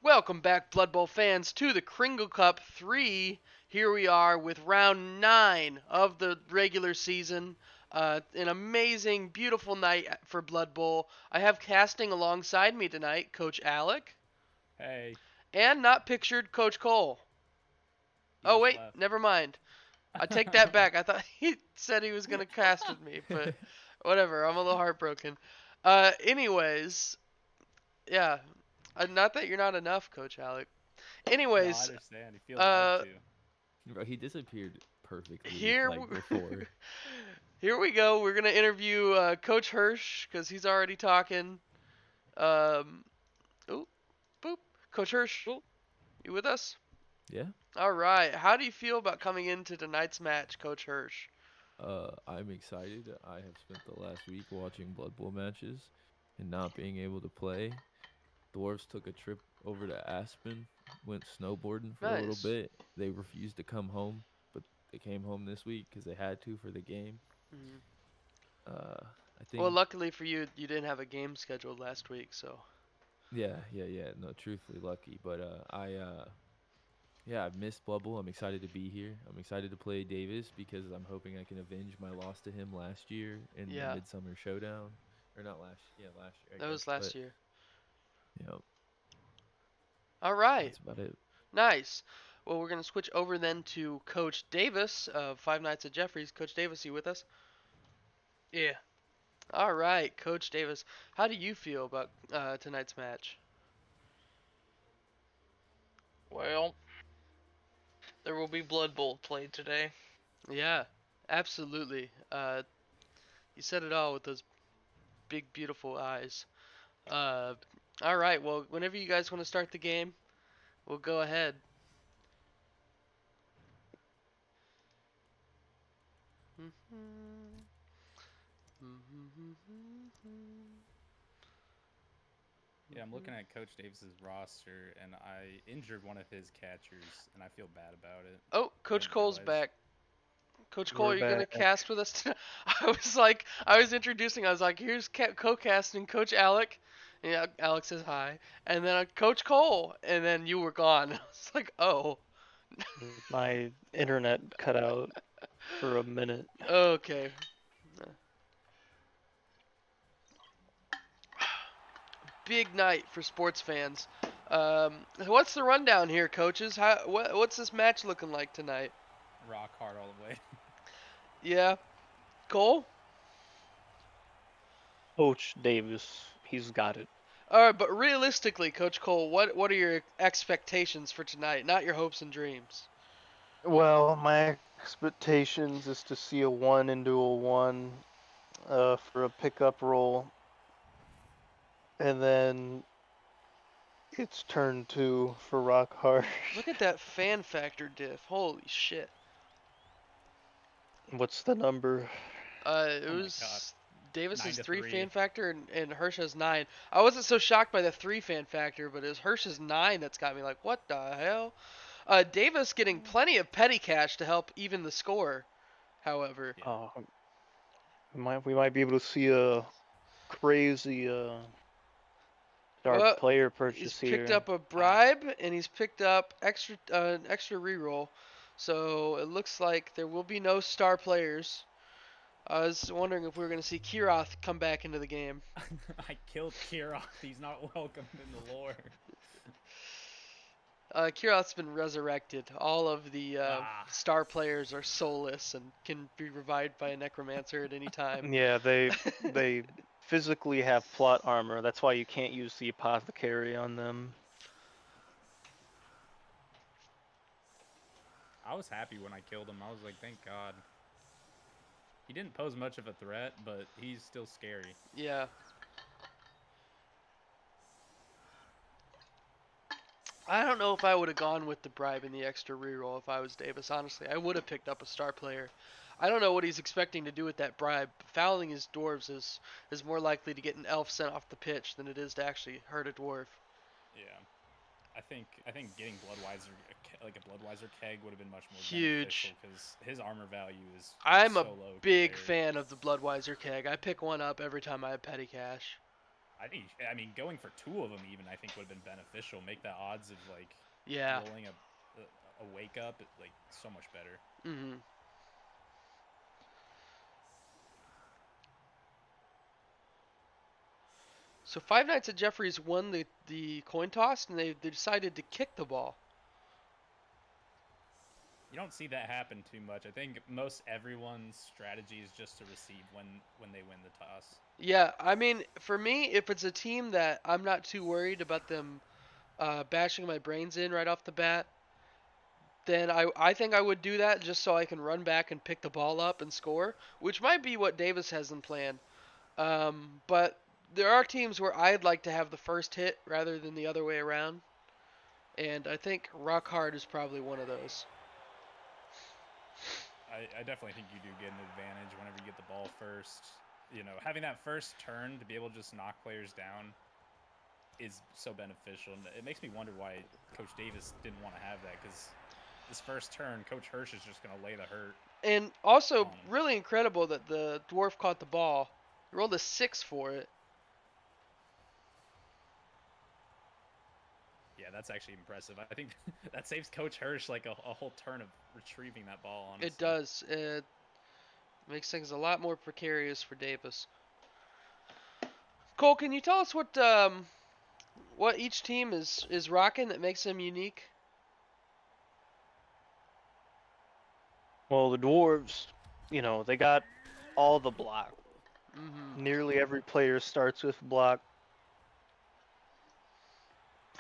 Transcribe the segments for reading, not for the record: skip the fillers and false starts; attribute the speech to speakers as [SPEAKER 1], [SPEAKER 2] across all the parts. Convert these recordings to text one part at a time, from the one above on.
[SPEAKER 1] Welcome back, Blood Bowl fans, to the Kringle Cup 3. Here we are with round 9 of the regular season. An amazing, beautiful night for Blood Bowl. I have casting alongside me tonight Coach Alec,
[SPEAKER 2] Hey,
[SPEAKER 1] and not pictured Coach Cole.
[SPEAKER 2] he
[SPEAKER 1] Oh,
[SPEAKER 2] just
[SPEAKER 1] wait,
[SPEAKER 2] left.
[SPEAKER 1] never mind. I take that back. I thought he said he was going to cast with me, but whatever. I'm a little heartbroken. Anyways, yeah. Not that you're not enough, Coach Alec.
[SPEAKER 2] No, I
[SPEAKER 1] Anyways,
[SPEAKER 2] understand. He feels lied
[SPEAKER 1] uh,
[SPEAKER 2] to.
[SPEAKER 3] Bro, he disappeared perfectly
[SPEAKER 1] here
[SPEAKER 3] like before.
[SPEAKER 1] here we go. We're gonna interview Coach Hirsch because he's already talking. Um, oop, boop. Coach Hirsch,
[SPEAKER 2] Cool.
[SPEAKER 1] you with us?
[SPEAKER 3] Yeah.
[SPEAKER 1] All right. How do you feel about coming into tonight's match, Coach Hirsch?
[SPEAKER 3] I'm excited. I have spent the last week watching Blood Bowl matches and not being able to play. Dwarves took a trip over to Aspen, went snowboarding for a little
[SPEAKER 1] Nice.
[SPEAKER 3] bit. They refused to come home, but they came home this week because they had to for the game.
[SPEAKER 1] Mhm.
[SPEAKER 3] I
[SPEAKER 1] Well,
[SPEAKER 3] think,
[SPEAKER 1] luckily for you, you didn't have a game scheduled last week, so.
[SPEAKER 3] yeah. No, truthfully lucky, but yeah, I've missed Blood Bowl. I'm excited to be here. I'm excited to play Davis because I'm hoping I can avenge my loss to him last year in the
[SPEAKER 1] Yeah,
[SPEAKER 3] Midsummer Showdown. Or not last, yeah, last year,
[SPEAKER 1] that
[SPEAKER 3] I guess.
[SPEAKER 1] was last
[SPEAKER 3] But,
[SPEAKER 1] year.
[SPEAKER 3] you know,
[SPEAKER 1] All right.
[SPEAKER 3] that's about it.
[SPEAKER 1] Nice. Well, we're gonna switch over then to Coach Davis of Five Nights at Jeffries. Coach Davis, you with us?
[SPEAKER 4] Yeah.
[SPEAKER 1] All right, Coach Davis. How do you feel about tonight's match?
[SPEAKER 4] Well, there will be Blood Bowl played today.
[SPEAKER 1] Yeah, absolutely. You said it all with those big, beautiful eyes. Uh, all right. Well, whenever you guys want to start the game, we'll go ahead.
[SPEAKER 2] Yeah, I'm looking at Coach Davis's roster, and I injured one of his catchers, and I feel bad about it.
[SPEAKER 1] Oh,
[SPEAKER 2] I
[SPEAKER 1] Coach
[SPEAKER 2] didn't
[SPEAKER 1] Cole's
[SPEAKER 2] realize.
[SPEAKER 1] back. Coach Cole,
[SPEAKER 4] We're
[SPEAKER 1] are you gonna
[SPEAKER 4] back.
[SPEAKER 1] cast with us tonight? I was introducing. I was like, here's co-casting Coach Alec. And yeah, Alex says hi, and then Coach Cole, and then you were gone. I was like, oh,
[SPEAKER 4] My internet cut out for a minute.
[SPEAKER 1] okay. Big night for sports fans. What's the rundown here, coaches? What's this match looking like tonight?
[SPEAKER 2] Rock hard all the way.
[SPEAKER 1] Yeah, Cole.
[SPEAKER 4] Coach Davis, he's got it.
[SPEAKER 1] All right, but realistically, Coach Cole, what are your expectations for tonight? Not your hopes and dreams.
[SPEAKER 4] Well, my expectations is to see a 1 into a 1 for a pickup roll, and then it's turn 2 for rock hard.
[SPEAKER 1] Look at that fan factor diff. Holy shit.
[SPEAKER 4] What's the number?
[SPEAKER 1] It
[SPEAKER 2] Oh my god,
[SPEAKER 1] was Davis's 3 fan
[SPEAKER 2] 9-3.
[SPEAKER 1] factor and Hirsch's 9. I wasn't so shocked by the 3 fan factor, but it was Hirsch's 9 that's got me like, what the hell? Davis getting plenty of petty cash to help even the score, however.
[SPEAKER 2] Yeah.
[SPEAKER 4] Uh, we might be able to see a crazy star
[SPEAKER 1] Well,
[SPEAKER 4] player
[SPEAKER 1] he's
[SPEAKER 4] purchase
[SPEAKER 1] picked
[SPEAKER 4] here.
[SPEAKER 1] up a
[SPEAKER 2] I
[SPEAKER 1] bribe and he's picked up extra reroll. So it looks like there will be no star players. I was wondering if we were going to see Kiroth come back into the game.
[SPEAKER 2] I killed Kirov. He's not welcomed in the lore.
[SPEAKER 1] Kiroth's been resurrected. All of the
[SPEAKER 2] Ah,
[SPEAKER 1] star players are soulless and can be revived by a necromancer at any time.
[SPEAKER 4] Yeah, they physically have plot armor. That's why you can't use the apothecary on them.
[SPEAKER 2] I was happy when I killed him. I was like, thank God. He didn't pose much of a threat, but he's still scary.
[SPEAKER 1] Yeah. I don't know if I would have gone with the bribe and the extra reroll if I was Davis. Honestly, I would have picked up a star player. I don't know what he's expecting to do with that bribe. Fouling his dwarves is more likely to get an elf sent off the pitch than it is to actually hurt a dwarf.
[SPEAKER 2] Yeah. I think getting Bloodwiser like a Bloodwiser keg would have been much more beneficial
[SPEAKER 1] Huge.
[SPEAKER 2] because his armor value is
[SPEAKER 1] I'm a
[SPEAKER 2] so low
[SPEAKER 1] big
[SPEAKER 2] compared.
[SPEAKER 1] fan of the Bloodwiser keg. I pick one up every time I have petty cash.
[SPEAKER 2] I mean, going for 2 of them even I think would have been beneficial. Make the odds of like
[SPEAKER 1] Yeah.
[SPEAKER 2] rolling a wake up like so much better.
[SPEAKER 1] Mhm. So Five Nights at Jeffrey's won the coin toss, and they decided to kick the ball.
[SPEAKER 2] You don't see that happen too much. I think most everyone's strategy is just to receive when they win the toss.
[SPEAKER 1] Yeah, I mean, for me, if it's a team that I'm not too worried about them bashing my brains in right off the bat, then I think I would do that just so I can run back and pick the ball up and score, which might be what Davis has in plan. But there are teams where I'd like to have the first hit rather than the other way around, and I think Rock Hard is probably one of those.
[SPEAKER 2] I definitely think you do get an advantage whenever you get the ball first. You know, having that first turn to be able to just knock players down is so beneficial. And it makes me wonder why Coach Davis didn't want to have that, because this first turn, Coach Hirsch is just going to lay the hurt
[SPEAKER 1] And also,
[SPEAKER 2] on him.
[SPEAKER 1] really incredible that the dwarf caught the ball. He rolled a 6 for it.
[SPEAKER 2] Yeah, that's actually impressive. I think that saves Coach Hirsch like a whole turn of retrieving that ball,
[SPEAKER 1] It
[SPEAKER 2] honestly.
[SPEAKER 1] does. It makes things a lot more precarious for Davis. Cole, can you tell us what each team is rocking that makes them unique?
[SPEAKER 4] Well, the dwarves, they got all the block.
[SPEAKER 1] Mm-hmm.
[SPEAKER 4] Nearly every player starts with block,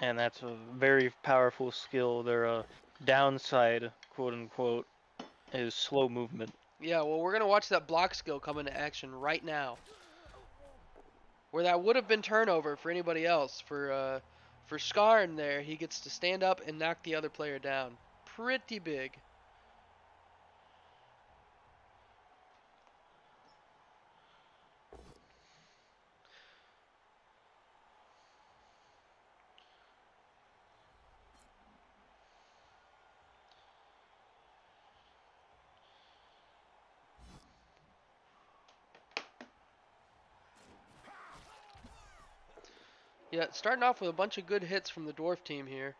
[SPEAKER 4] and that's a very powerful skill. Their downside, quote unquote, is slow movement.
[SPEAKER 1] Yeah, well, we're gonna watch that block skill come into action right now, where that would have been turnover for anybody else. For Scar in there, he gets to stand up and knock the other player down. Pretty big. Yeah, starting off with a bunch of good hits from the dwarf team here.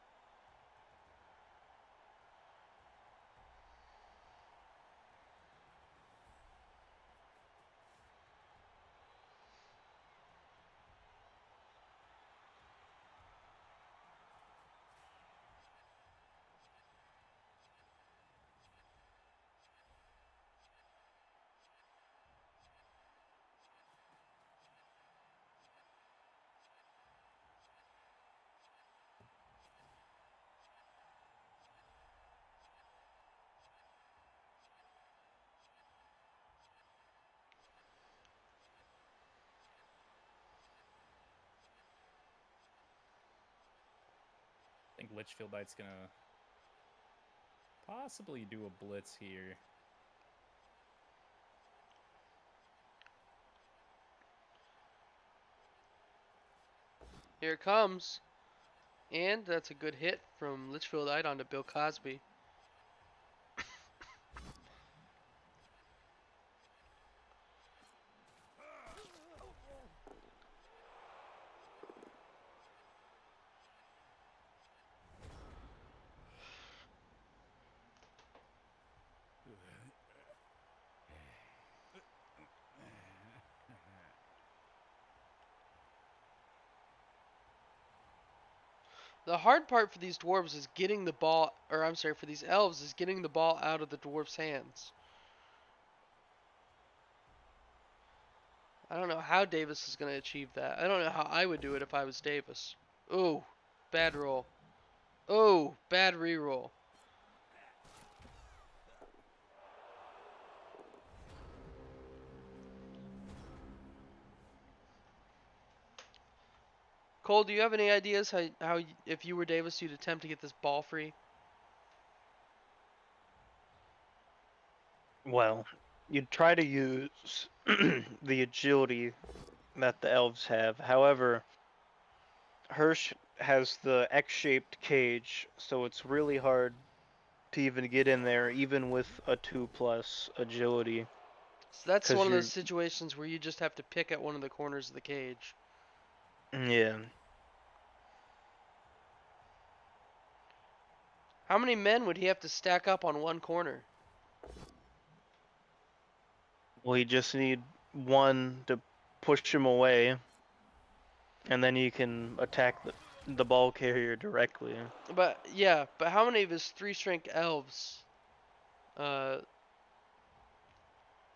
[SPEAKER 2] I think Litchfieldite's going to possibly do a blitz here.
[SPEAKER 1] Here it comes. And that's a good hit from Litchfieldite onto Bill Cosby. The hard part for these dwarves is getting the ball, or I'm sorry, for these elves is getting the ball out of the dwarves' hands. I don't know how Davis is going to achieve that. I don't know how I would do it if I was Davis. Ooh, bad roll. Oh, bad reroll. Cole, do you have any ideas how if you were Davis, you'd attempt to get this ball free?
[SPEAKER 4] Well, you'd try to use the agility that the elves have. However, Hirsch has the X-shaped cage, so it's really hard to even get in there, even with a 2+ agility,
[SPEAKER 1] So that's
[SPEAKER 4] because
[SPEAKER 1] one of those
[SPEAKER 4] you're
[SPEAKER 1] situations where you just have to pick at one of the corners of the cage.
[SPEAKER 4] Yeah.
[SPEAKER 1] How many men would he have to stack up on one corner?
[SPEAKER 4] Well, you just need one to push him away, and then you can attack the ball carrier directly.
[SPEAKER 1] But yeah, but how many of his 3 strength elves? Uh,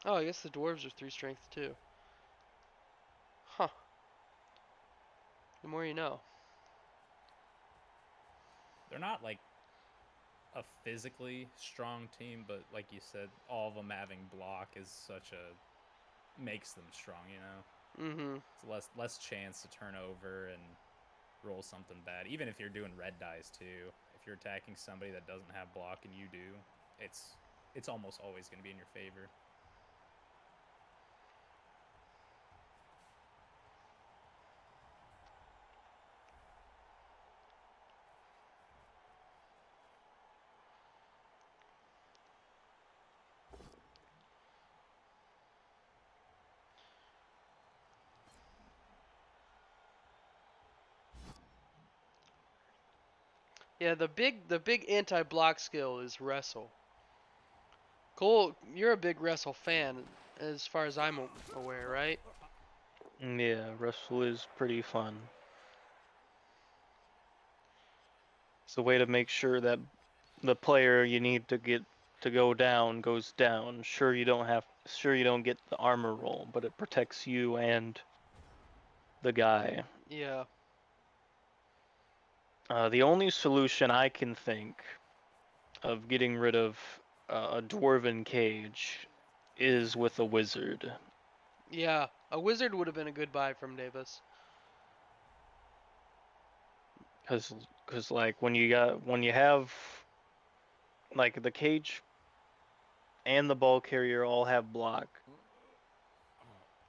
[SPEAKER 1] oh, I guess the dwarves are 3 strength too. Huh. The more you know.
[SPEAKER 2] They're not like a physically strong team, but like you said, all of them having block is such a makes them strong. You know,
[SPEAKER 1] Mm-hmm.
[SPEAKER 2] it's less chance to turn over and roll something bad. Even if you're doing red dice too, if you're attacking somebody that doesn't have block and you do, it's almost always going to be in your favor.
[SPEAKER 1] Yeah, the big anti-block skill is wrestle. Cole, you're a big wrestle fan, as far as I'm aware, right?
[SPEAKER 4] Yeah, wrestle is pretty fun. It's a way to make sure that the player you need to get to go down goes down. Sure you don't get the armor roll, but it protects you and the guy.
[SPEAKER 1] Yeah.
[SPEAKER 4] The only solution I can think of getting rid of a dwarven cage is with a wizard.
[SPEAKER 1] Yeah. A wizard would have been a good buy from Davis.
[SPEAKER 4] Cause like when you have like the cage and the ball carrier all have block.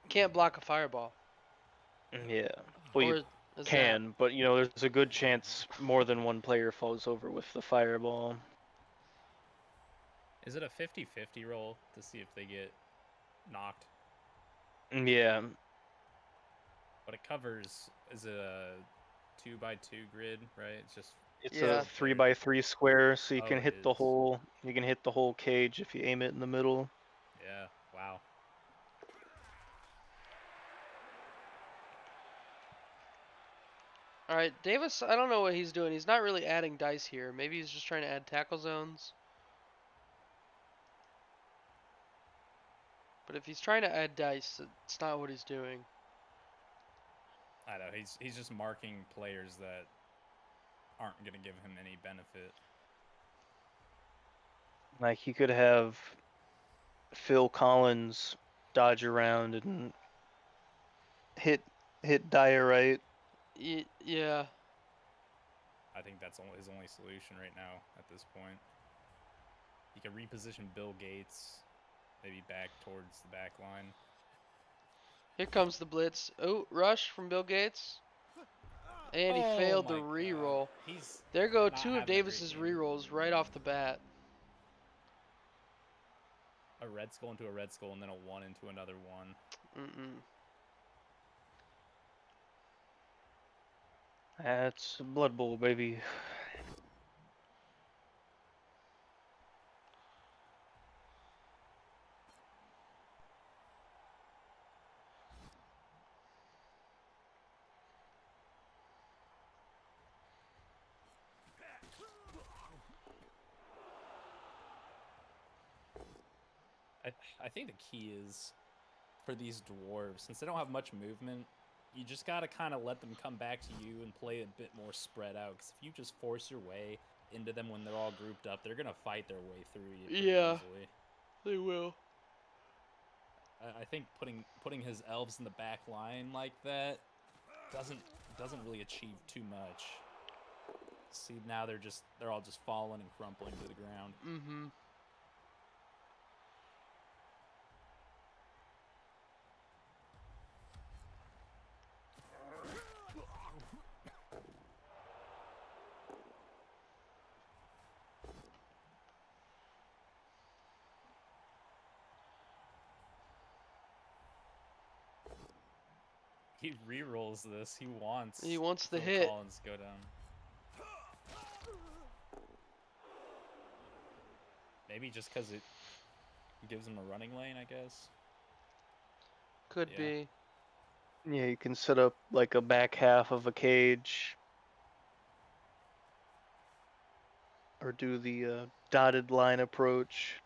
[SPEAKER 1] Can't block a fireball.
[SPEAKER 4] Yeah. Well, you
[SPEAKER 1] Or a zap.
[SPEAKER 4] can, but there's a good chance more than one player falls over with the fireball.
[SPEAKER 2] Is it a 50-50 roll to see if they get knocked?
[SPEAKER 4] Yeah.
[SPEAKER 2] But it covers, is it a 2x2 grid, right? It's just
[SPEAKER 4] It's a
[SPEAKER 1] Yeah.
[SPEAKER 4] 3x3 square, so
[SPEAKER 2] Oh, it is.
[SPEAKER 4] you can hit the whole cage if you aim it in the middle.
[SPEAKER 2] Yeah. Wow.
[SPEAKER 1] Alright, Davis, I don't know what he's doing. He's not really adding dice here. Maybe he's just trying to add tackle zones. But if he's trying to add dice, it's not what he's doing.
[SPEAKER 2] I know he's just marking players that aren't going to give him any benefit.
[SPEAKER 4] Like he could have Phil Collins dodge around and hit diorite.
[SPEAKER 1] Yeah.
[SPEAKER 2] I think that's his only solution right now at this point. He can reposition Bill Gates, maybe back towards the back line.
[SPEAKER 1] Here comes the blitz. Oh, rush from Bill Gates. And he
[SPEAKER 2] Oh
[SPEAKER 1] failed the
[SPEAKER 2] my god.
[SPEAKER 1] reroll.
[SPEAKER 2] He's
[SPEAKER 1] There go
[SPEAKER 2] not
[SPEAKER 1] two of
[SPEAKER 2] having a great
[SPEAKER 1] Davis's
[SPEAKER 2] game.
[SPEAKER 1] rerolls right off the bat.
[SPEAKER 2] A red skull into a red skull and then a 1 into another 1.
[SPEAKER 1] Mm-mm.
[SPEAKER 4] That's Blood Bowl, baby.
[SPEAKER 2] I think the key is for these dwarves, since they don't have much movement, you just got to kind of let them come back to you and play a bit more spread out. Because if you just force your way into them when they're all grouped up, they're going to fight their way through you pretty
[SPEAKER 1] Yeah.
[SPEAKER 2] easily.
[SPEAKER 1] They will.
[SPEAKER 2] I think putting his elves in the back line like that doesn't really achieve too much. See, now they're all just falling and crumpling to the ground.
[SPEAKER 1] Mm-hmm.
[SPEAKER 2] He re-rolls this. He wants
[SPEAKER 1] the
[SPEAKER 2] Phil
[SPEAKER 1] hit.
[SPEAKER 2] Collins to go down. Maybe just because it gives him a running lane, I guess.
[SPEAKER 1] Could
[SPEAKER 2] Yeah.
[SPEAKER 1] be.
[SPEAKER 4] Yeah, you can set up like a back half of a cage. Or do the dotted line approach.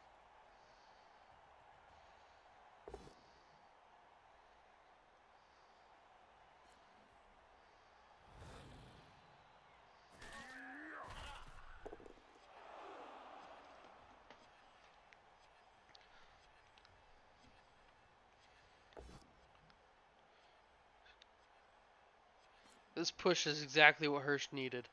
[SPEAKER 1] This push is exactly what Hirsch needed.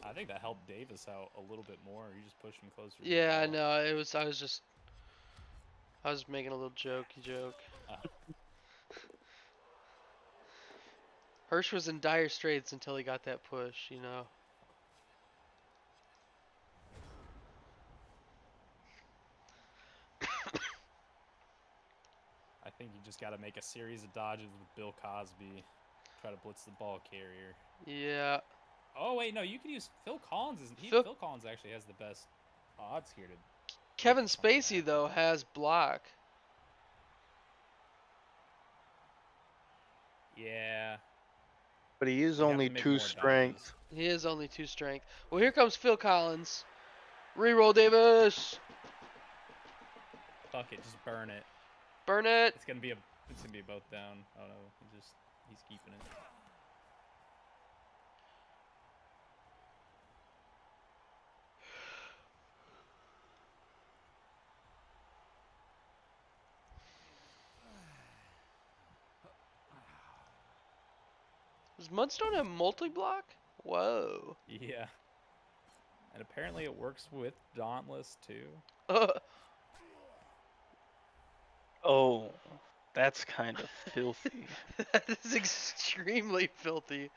[SPEAKER 2] I think that helped Davis out a little bit more. You just pushed him closer to the
[SPEAKER 1] Yeah, I
[SPEAKER 2] ball.
[SPEAKER 1] know. I was making a little jokey joke.
[SPEAKER 2] Oh.
[SPEAKER 1] Hirsch was in dire straits until he got that push, you know.
[SPEAKER 2] I think you just got to make a series of dodges with Bill Cosby. Try to blitz the ball carrier.
[SPEAKER 1] Yeah.
[SPEAKER 2] Oh wait, no, you can use Phil Collins.
[SPEAKER 1] Phil-
[SPEAKER 2] Phil Collins actually has the best odds here to.
[SPEAKER 1] Kevin
[SPEAKER 2] something
[SPEAKER 1] Spacey
[SPEAKER 2] happen.
[SPEAKER 1] though has block.
[SPEAKER 2] Yeah.
[SPEAKER 4] But he is
[SPEAKER 2] You'd have
[SPEAKER 4] only
[SPEAKER 2] to make
[SPEAKER 4] 2
[SPEAKER 2] more dodges.
[SPEAKER 4] strength.
[SPEAKER 1] He is only 2 strength. Well, here comes Phil Collins. Reroll Davis.
[SPEAKER 2] Fuck it, just burn it.
[SPEAKER 1] Burn it.
[SPEAKER 2] It's gonna be both down. Oh no, he's keeping it.
[SPEAKER 1] Does Mudstone have multi-block? Whoa.
[SPEAKER 2] Yeah. And apparently it works with Dauntless too.
[SPEAKER 4] Oh, that's kind of filthy.
[SPEAKER 1] That is extremely filthy.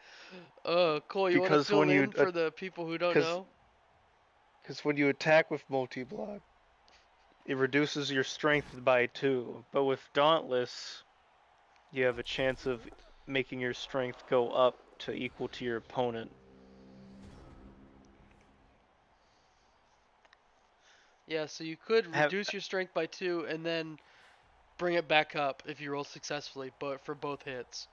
[SPEAKER 1] Cole, you want to
[SPEAKER 4] Because
[SPEAKER 1] fill
[SPEAKER 4] when you
[SPEAKER 1] in for the people who don't know?
[SPEAKER 4] Because when you attack with multi-block, it reduces your strength by 2. But with Dauntless, you have a chance of making your strength go up to equal to your opponent.
[SPEAKER 1] Yeah, so you could
[SPEAKER 4] Have,
[SPEAKER 1] reduce your strength by 2 and then bring it back up if you roll successfully, but for both hits.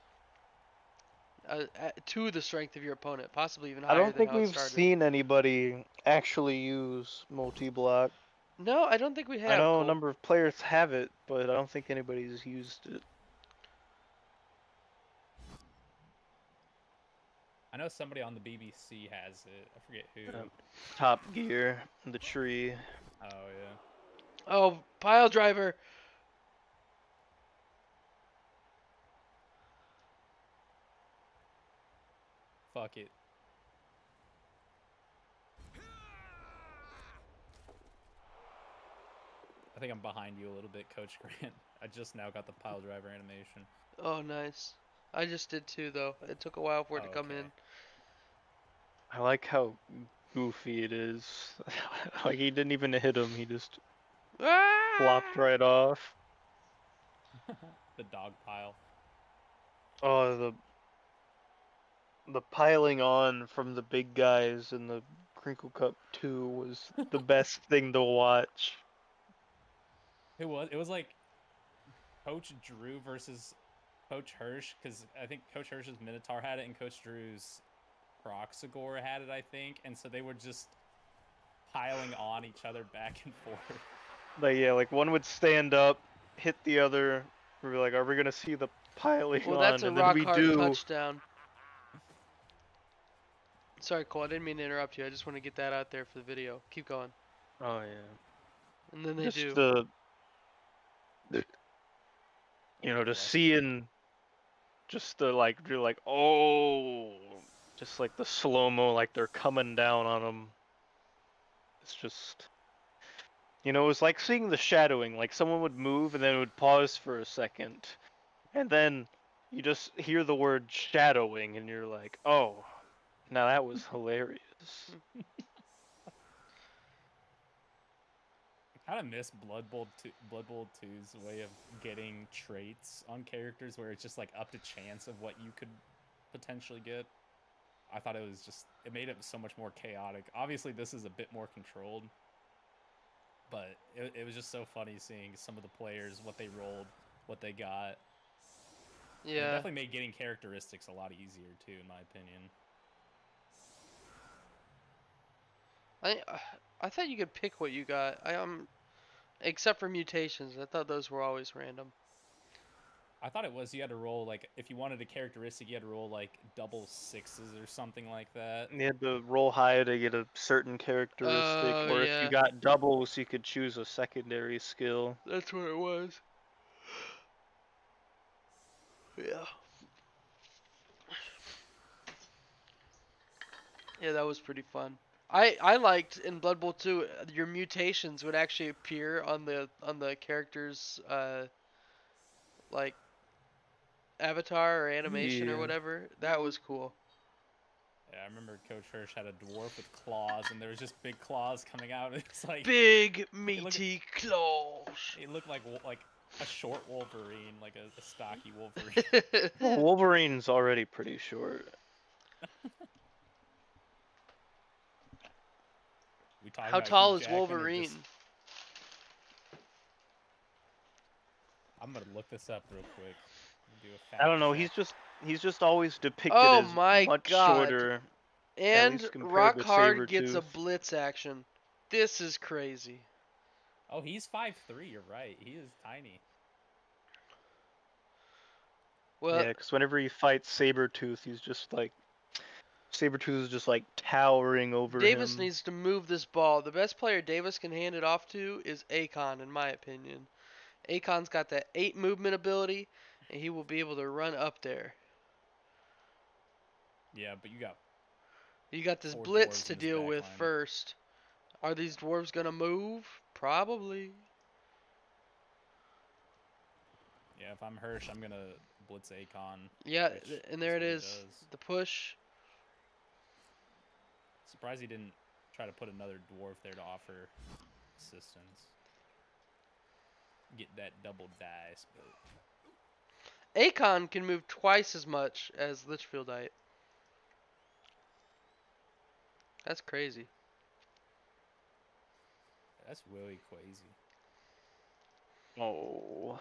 [SPEAKER 1] To the strength of your opponent, possibly even
[SPEAKER 4] I
[SPEAKER 1] higher
[SPEAKER 4] don't
[SPEAKER 1] than
[SPEAKER 4] think
[SPEAKER 1] how it
[SPEAKER 4] we've
[SPEAKER 1] started.
[SPEAKER 4] seen anybody actually use multi-block.
[SPEAKER 1] No, I don't think we
[SPEAKER 4] I
[SPEAKER 1] have,
[SPEAKER 4] know a
[SPEAKER 1] Cole.
[SPEAKER 4] number of players have it, but I don't think anybody's used it.
[SPEAKER 2] I know somebody on the BBC has it. I forget who.
[SPEAKER 4] Top Gear, the tree.
[SPEAKER 2] Oh yeah.
[SPEAKER 1] Oh, pile driver.
[SPEAKER 2] Fuck it. I think I'm behind you a little bit, Coach Grant. I just now got the pile driver animation.
[SPEAKER 1] Oh, nice. I just did too, though. It took a while for it to come
[SPEAKER 2] okay.
[SPEAKER 1] in.
[SPEAKER 4] I like how goofy it is. Like he didn't even hit him, he just flopped
[SPEAKER 1] Ah!
[SPEAKER 4] right off.
[SPEAKER 2] The dog pile.
[SPEAKER 4] Oh, the piling on from the big guys in the Crinkle Cup 2 was the best thing to watch.
[SPEAKER 2] It was like Coach Drew versus Coach Hirsch, because I think Coach Hirsch's Minotaur had it and Coach Drew's Proxagore had it, I think, and so they were just piling on each other back and forth.
[SPEAKER 4] Like yeah, like one would stand up, hit the other. We were like, are we gonna see the piling
[SPEAKER 1] Well,
[SPEAKER 4] on?
[SPEAKER 1] that's a
[SPEAKER 4] And then
[SPEAKER 1] rock
[SPEAKER 4] we
[SPEAKER 1] hard
[SPEAKER 4] do.
[SPEAKER 1] touchdown. Sorry, Cole. I didn't mean to interrupt you. I just want to get that out there for the video. Keep going.
[SPEAKER 4] Oh yeah.
[SPEAKER 1] And then they
[SPEAKER 4] Just
[SPEAKER 1] do.
[SPEAKER 4] to seeing just the like, you're like, oh, just like the slow mo, like they're coming down on them. It's just, it was like seeing the shadowing. Like someone would move and then it would pause for a second, and then you just hear the word shadowing, and you're like, oh, now that was hilarious.
[SPEAKER 2] kind of miss Blood Bowl 2's way of getting traits on characters where it's just like up to chance of what you could potentially get. I thought it made it so much more chaotic. Obviously, this is a bit more controlled, but it was just so funny seeing some of the players, what they rolled, what they got. And it
[SPEAKER 1] Yeah.
[SPEAKER 2] definitely made getting characteristics a lot easier too, in my opinion.
[SPEAKER 1] I I thought you could pick what you got. Except for mutations. I thought those were always random.
[SPEAKER 2] I thought it was you had to roll like if you wanted a characteristic, you had to roll like double sixes or something like that.
[SPEAKER 4] You had to roll high to get a certain characteristic,
[SPEAKER 1] Oh,
[SPEAKER 4] or if you
[SPEAKER 1] yeah.
[SPEAKER 4] got doubles, you could choose a secondary skill.
[SPEAKER 1] That's what it was. Yeah. Yeah, that was pretty fun. I liked in Blood Bowl 2 your mutations would actually appear on the character's like avatar or animation or
[SPEAKER 4] Yeah.
[SPEAKER 1] whatever. That was cool.
[SPEAKER 2] Yeah, I remember Coach Hirsch had a dwarf with claws, and there was just big claws coming out. It's like
[SPEAKER 1] Big
[SPEAKER 2] he looked
[SPEAKER 1] meaty claws.
[SPEAKER 2] he looked like a short Wolverine, like a stocky Wolverine.
[SPEAKER 4] Well, Wolverine's already pretty short.
[SPEAKER 2] We talking
[SPEAKER 1] How
[SPEAKER 2] about Hugh
[SPEAKER 1] tall is
[SPEAKER 2] Jackman or just?
[SPEAKER 1] Wolverine?
[SPEAKER 2] I'm gonna look this up real quick. Do a
[SPEAKER 4] I
[SPEAKER 2] fact
[SPEAKER 4] don't know.
[SPEAKER 2] check.
[SPEAKER 4] He's just always depicted
[SPEAKER 1] Oh
[SPEAKER 4] as
[SPEAKER 1] my
[SPEAKER 4] much
[SPEAKER 1] god.
[SPEAKER 4] shorter, at
[SPEAKER 1] And
[SPEAKER 4] least compared
[SPEAKER 1] Rock
[SPEAKER 4] to
[SPEAKER 1] Hard gets a
[SPEAKER 4] Sabretooth.
[SPEAKER 1] blitz action. This is crazy.
[SPEAKER 2] Oh, he's 5'3". You're right. He is tiny.
[SPEAKER 1] Well,
[SPEAKER 4] Yeah, because whenever he fights Sabretooth, Sabretooth is just like towering over
[SPEAKER 1] Davis
[SPEAKER 4] him.
[SPEAKER 1] needs to move this ball. The best player Davis can hand it off to is Akon, in my opinion. Akon's got that 8 movement ability, and he will be able to run up there.
[SPEAKER 2] Yeah, but you got
[SPEAKER 1] You got this
[SPEAKER 2] 4
[SPEAKER 1] blitz
[SPEAKER 2] dwarves
[SPEAKER 1] to
[SPEAKER 2] in his
[SPEAKER 1] deal
[SPEAKER 2] back
[SPEAKER 1] with
[SPEAKER 2] line.
[SPEAKER 1] first. Are these dwarves going to move? Probably.
[SPEAKER 2] Yeah, if I'm Hirsch, I'm gonna blitz Akon.
[SPEAKER 1] Yeah,
[SPEAKER 2] Which
[SPEAKER 1] and there it
[SPEAKER 2] what he
[SPEAKER 1] is.
[SPEAKER 2] does.
[SPEAKER 1] The push.
[SPEAKER 2] Surprised he didn't try to put another dwarf there to offer assistance. Get that double dice, but
[SPEAKER 1] Akon can move twice as much as Litchfieldite. That's crazy.
[SPEAKER 2] that's really crazy.
[SPEAKER 4] Oh,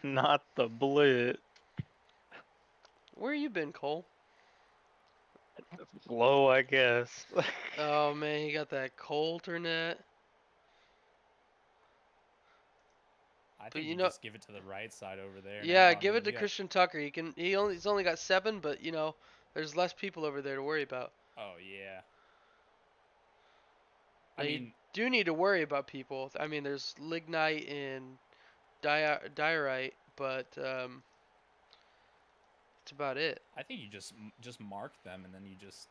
[SPEAKER 4] not the blitz.
[SPEAKER 1] Where you been, Cole?
[SPEAKER 4] Low, I guess.
[SPEAKER 1] Oh man, he got that Coulternet.
[SPEAKER 2] I
[SPEAKER 1] But
[SPEAKER 2] think
[SPEAKER 1] you
[SPEAKER 2] you
[SPEAKER 1] know,
[SPEAKER 2] just give it to the right side over there
[SPEAKER 1] yeah,
[SPEAKER 2] now. I
[SPEAKER 1] give
[SPEAKER 2] mean,
[SPEAKER 1] it to
[SPEAKER 2] you got.
[SPEAKER 1] Christian Tucker. He's only got 7, but you know, there's less people over there to worry about.
[SPEAKER 2] Oh yeah. I
[SPEAKER 1] Now you
[SPEAKER 2] mean,
[SPEAKER 1] do need to worry about people. I mean, there's lignite and diorite, but that's about it.
[SPEAKER 2] I think you just mark them, and then you just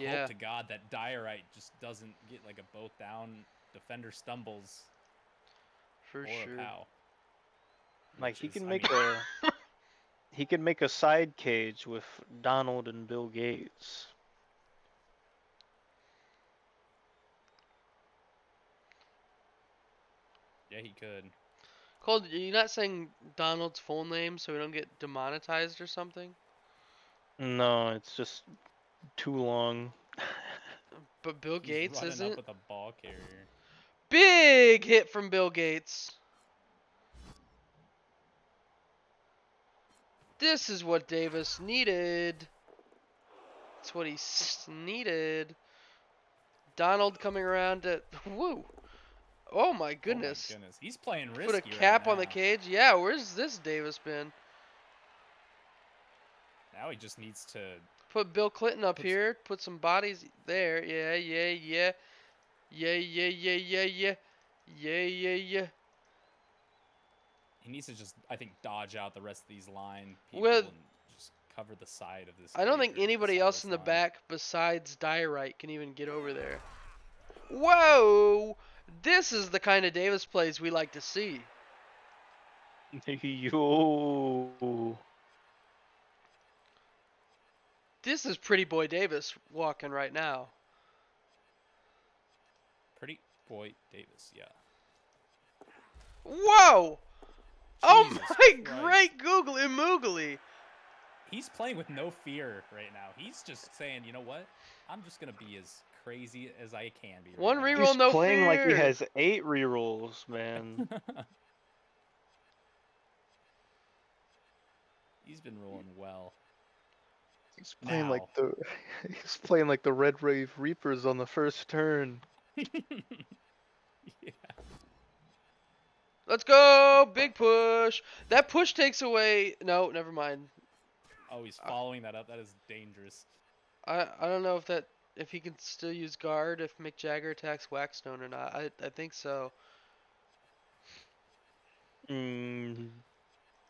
[SPEAKER 2] hope
[SPEAKER 1] Yeah,
[SPEAKER 2] to God that Diorite just doesn't get like a both down defender stumbles
[SPEAKER 1] for
[SPEAKER 2] or a
[SPEAKER 1] sure.
[SPEAKER 2] POW.
[SPEAKER 4] Like
[SPEAKER 2] Which is, I mean,
[SPEAKER 4] he can make a side cage with Donald and Bill Gates.
[SPEAKER 2] yeah, he could.
[SPEAKER 1] Cole, are you not saying Donald's full name so we don't get demonetized or something?
[SPEAKER 4] No, it's just too long.
[SPEAKER 1] But Bill
[SPEAKER 2] He's
[SPEAKER 1] Gates
[SPEAKER 2] running up
[SPEAKER 1] isn't.
[SPEAKER 2] with a ball carrier.
[SPEAKER 1] Big hit from Bill Gates. This is what Davis needed. That's what he needed. Donald coming around to. Woo! Oh my
[SPEAKER 2] Oh my
[SPEAKER 1] goodness.
[SPEAKER 2] goodness, he's playing
[SPEAKER 1] Put a
[SPEAKER 2] risky right
[SPEAKER 1] cap on the
[SPEAKER 2] now.
[SPEAKER 1] cage. Yeah, where's this Davis been?
[SPEAKER 2] Now he just needs to.
[SPEAKER 1] Put Bill Clinton up
[SPEAKER 2] Puts,
[SPEAKER 1] here. Put some bodies there. Yeah, yeah, yeah. Yeah, yeah, yeah, yeah, yeah. Yeah, yeah, yeah.
[SPEAKER 2] he needs to just, I think, dodge out the rest of these line people
[SPEAKER 1] With
[SPEAKER 2] and just cover the side of this.
[SPEAKER 1] I don't
[SPEAKER 2] cage
[SPEAKER 1] think
[SPEAKER 2] or the
[SPEAKER 1] anybody
[SPEAKER 2] side of
[SPEAKER 1] else
[SPEAKER 2] this
[SPEAKER 1] in the
[SPEAKER 2] line.
[SPEAKER 1] back besides Diorite can even get over there. Whoa! This is the kind of Davis plays we like to see.
[SPEAKER 4] Yo.
[SPEAKER 1] This is Pretty Boy Davis walking right now.
[SPEAKER 2] Pretty Boy Davis, yeah.
[SPEAKER 1] Whoa! Oh
[SPEAKER 2] Jesus
[SPEAKER 1] my
[SPEAKER 2] Christ.
[SPEAKER 1] great Google Moogly!
[SPEAKER 2] He's playing with no fear right now. He's just saying, you know what? I'm just gonna be as crazy as I can be right
[SPEAKER 1] One
[SPEAKER 2] now.
[SPEAKER 1] reroll,
[SPEAKER 4] He's
[SPEAKER 1] no
[SPEAKER 4] playing like he
[SPEAKER 1] fear.
[SPEAKER 4] has 8 rerolls, man.
[SPEAKER 2] He's been rolling well.
[SPEAKER 4] He's playing like
[SPEAKER 2] Now.
[SPEAKER 4] the he's playing like the Red Wave Reapers on the first turn.
[SPEAKER 2] Yeah.
[SPEAKER 1] Let's go! Big push. That push takes away. No, never mind.
[SPEAKER 2] Oh, he's following that up. That is dangerous.
[SPEAKER 1] I don't know if he can still use guard if Mick Jagger attacks Waxstone or not. I think so.
[SPEAKER 4] Mm,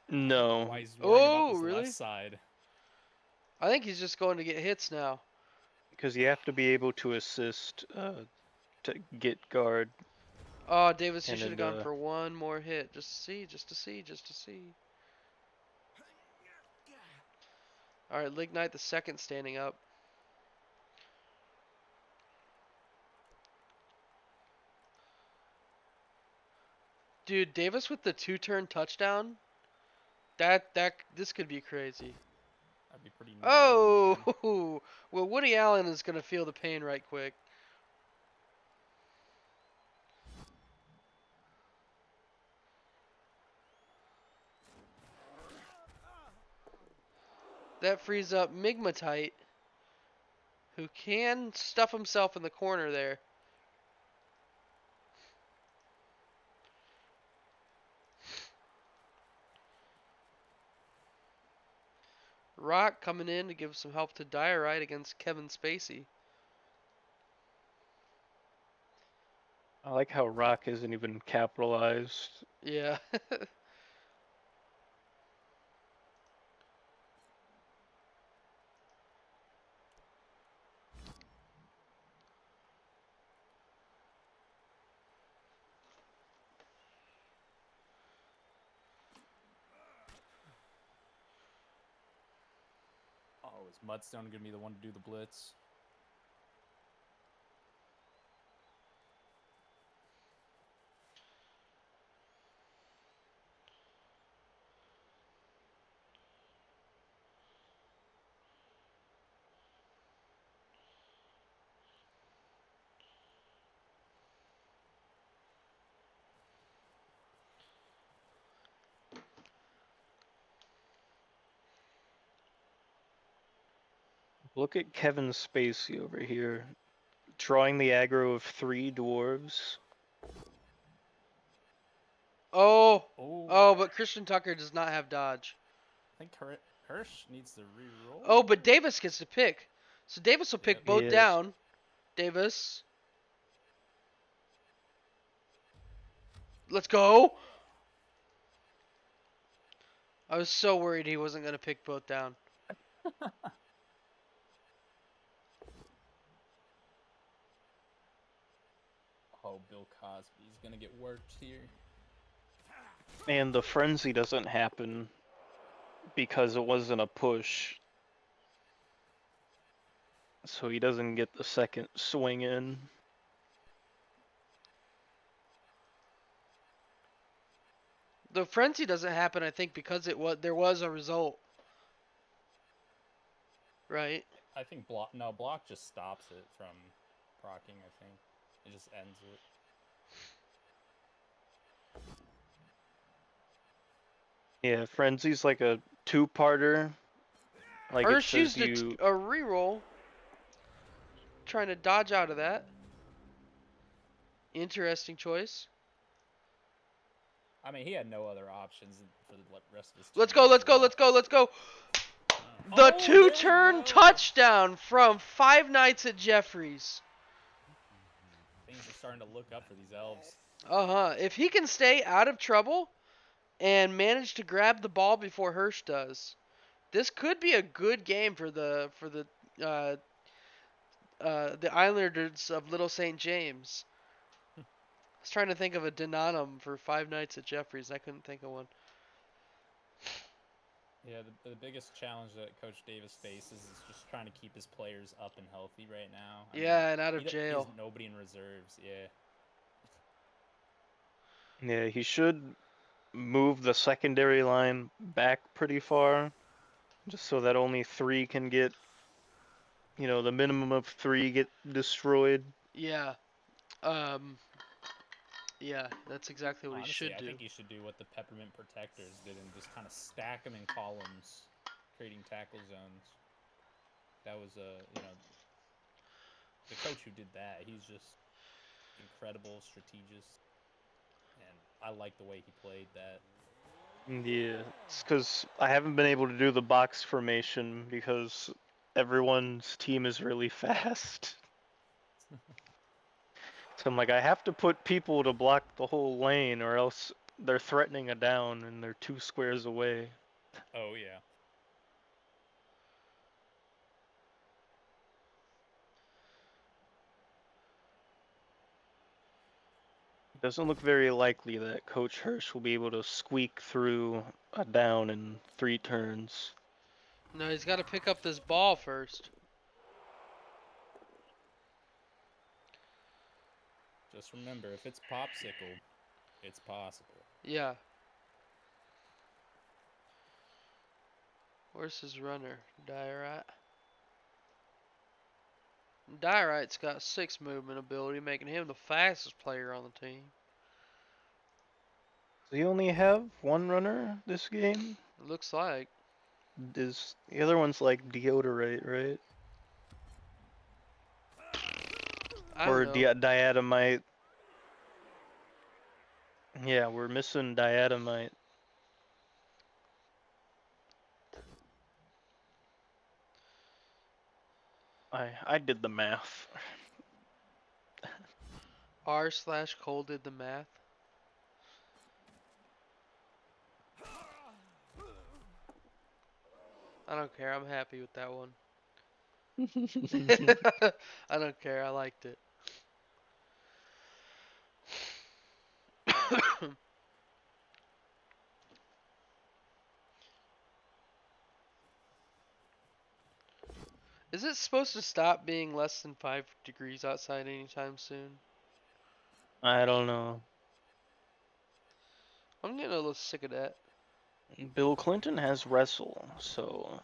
[SPEAKER 2] I don't know
[SPEAKER 4] no,
[SPEAKER 2] why he's worrying about
[SPEAKER 1] Oh,
[SPEAKER 2] this left
[SPEAKER 1] really?
[SPEAKER 2] side.
[SPEAKER 1] I think he's just going to get hits now.
[SPEAKER 4] because you have to be able to assist to get guard,
[SPEAKER 1] Oh, Davis, you
[SPEAKER 4] and
[SPEAKER 1] should have
[SPEAKER 4] it
[SPEAKER 1] gone for one more hit. Just to see, just to see, just to see. All right, Lignite the second standing up. Dude, Davis with the 2-turn touchdown. This could be crazy.
[SPEAKER 2] That'd be pretty gnarly, man.
[SPEAKER 1] Oh, well, Woody Allen is gonna feel the pain right quick. That frees up Migmatite, who can stuff himself in the corner there. Rock coming in to give some help to Diorite against Kevin Spacey.
[SPEAKER 4] I like how Rock isn't even capitalized.
[SPEAKER 1] Yeah.
[SPEAKER 2] Oh, is Mudstone gonna be the one to do the blitz?
[SPEAKER 4] Look at Kevin Spacey over here, drawing the aggro of 3 dwarves.
[SPEAKER 1] Oh.
[SPEAKER 2] Oh,
[SPEAKER 1] Oh, but Christian Tucker does not have dodge.
[SPEAKER 2] I think Hirsch needs to re-roll.
[SPEAKER 1] Oh, but Davis gets to pick. So Davis will pick
[SPEAKER 2] Yep.
[SPEAKER 1] both
[SPEAKER 4] Yes.
[SPEAKER 1] down. Davis. Let's go. I was so worried he wasn't going to pick both down.
[SPEAKER 2] Oh, Bill Cosby's gonna get worked here.
[SPEAKER 4] And the frenzy doesn't happen because it wasn't a push. So he doesn't get the second swing in.
[SPEAKER 1] The frenzy doesn't happen, I think, because there was a result. Right?
[SPEAKER 2] I think block just stops it from proccing. I think it just ends it.
[SPEAKER 4] Yeah, frenzy's like a 2-parter. Like it
[SPEAKER 1] Hirsch
[SPEAKER 4] says
[SPEAKER 1] used
[SPEAKER 4] you
[SPEAKER 1] a reroll. Trying to dodge out of that. Interesting choice.
[SPEAKER 2] I mean, he had no other options for the rest of his.
[SPEAKER 1] Let's go, let's go, let's go, let's go. The
[SPEAKER 2] Oh, there we
[SPEAKER 1] 2-turn
[SPEAKER 2] go.
[SPEAKER 1] touchdown from Five Nights at Jeffries.
[SPEAKER 2] Things are starting to look up for these elves.
[SPEAKER 1] If he can stay out of trouble and manage to grab the ball before Hirsch does, this could be a good game for the Islanders of Little St. James. I was trying to think of a denonym for Five Nights at Jeffries. I couldn't think of one.
[SPEAKER 2] Yeah, the biggest challenge that Coach Davis faces is just trying to keep his players up and healthy right now.
[SPEAKER 1] Yeah, and out
[SPEAKER 2] He
[SPEAKER 1] of
[SPEAKER 2] has
[SPEAKER 1] jail.
[SPEAKER 2] nobody in reserves. Yeah.
[SPEAKER 4] Yeah, he should move the secondary line back pretty far, just so that only 3 can get, the minimum of 3 get destroyed.
[SPEAKER 1] Yeah. Um. Yeah, that's exactly what he
[SPEAKER 2] Honestly,
[SPEAKER 1] should
[SPEAKER 2] I
[SPEAKER 1] do.
[SPEAKER 2] think he should do what the Peppermint Protectors did and just kind of stack them in columns, creating tackle zones. That was the coach who did that. He's just incredible strategist, and I like the way he played that.
[SPEAKER 4] Yeah, it's because I haven't been able to do the box formation because everyone's team is really fast. So I'm like, I have to put people to block the whole lane, or else they're threatening a down and they're 2 squares away.
[SPEAKER 2] Oh yeah.
[SPEAKER 4] It doesn't look very likely that Coach Hirsch will be able to squeak through a down in 3 turns.
[SPEAKER 1] No, he's got to pick up this ball first.
[SPEAKER 2] Just remember, if it's popsicle, it's possible.
[SPEAKER 1] Yeah. Where's his runner? Diorite. Diorite's got 6 movement ability, making him the fastest player on the team.
[SPEAKER 4] Does he only have 1 runner this game?
[SPEAKER 1] It looks like.
[SPEAKER 4] Is the other one's like Deodorite, right?
[SPEAKER 1] I don't
[SPEAKER 4] Or
[SPEAKER 1] know.
[SPEAKER 4] Diatomite. Yeah, we're missing Diatomite. I did the math.
[SPEAKER 1] R/Cole did the math. I don't care. I'm happy with that one. I don't care. I liked it. Is it supposed to stop being less than 5 degrees outside anytime soon?
[SPEAKER 4] I don't know.
[SPEAKER 1] I'm getting a little sick of that.
[SPEAKER 4] Bill Clinton has wrestle, so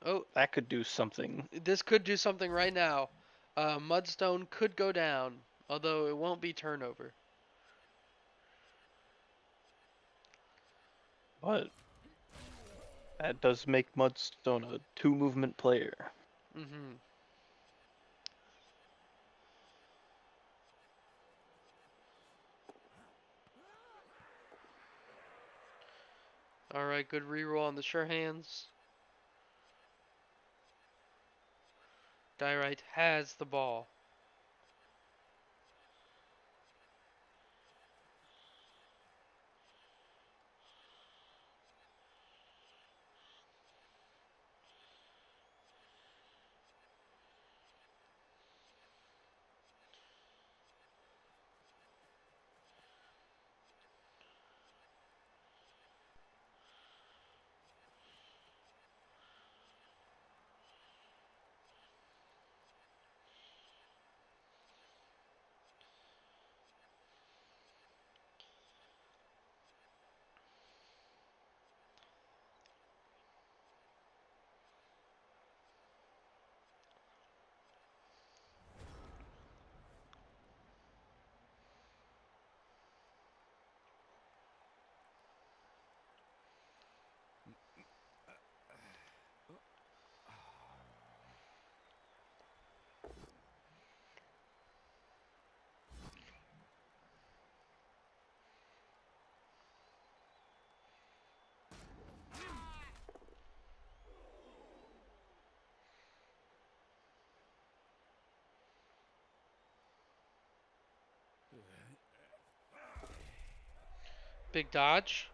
[SPEAKER 1] Oh,
[SPEAKER 4] that could do something.
[SPEAKER 1] this could do something right now. Mudstone could go down, although it won't be turnover.
[SPEAKER 4] But that does make Mudstone a 2 movement player.
[SPEAKER 1] Mm-hmm. Alright, good reroll on the sure hands. Diorite has the ball. Big dodge.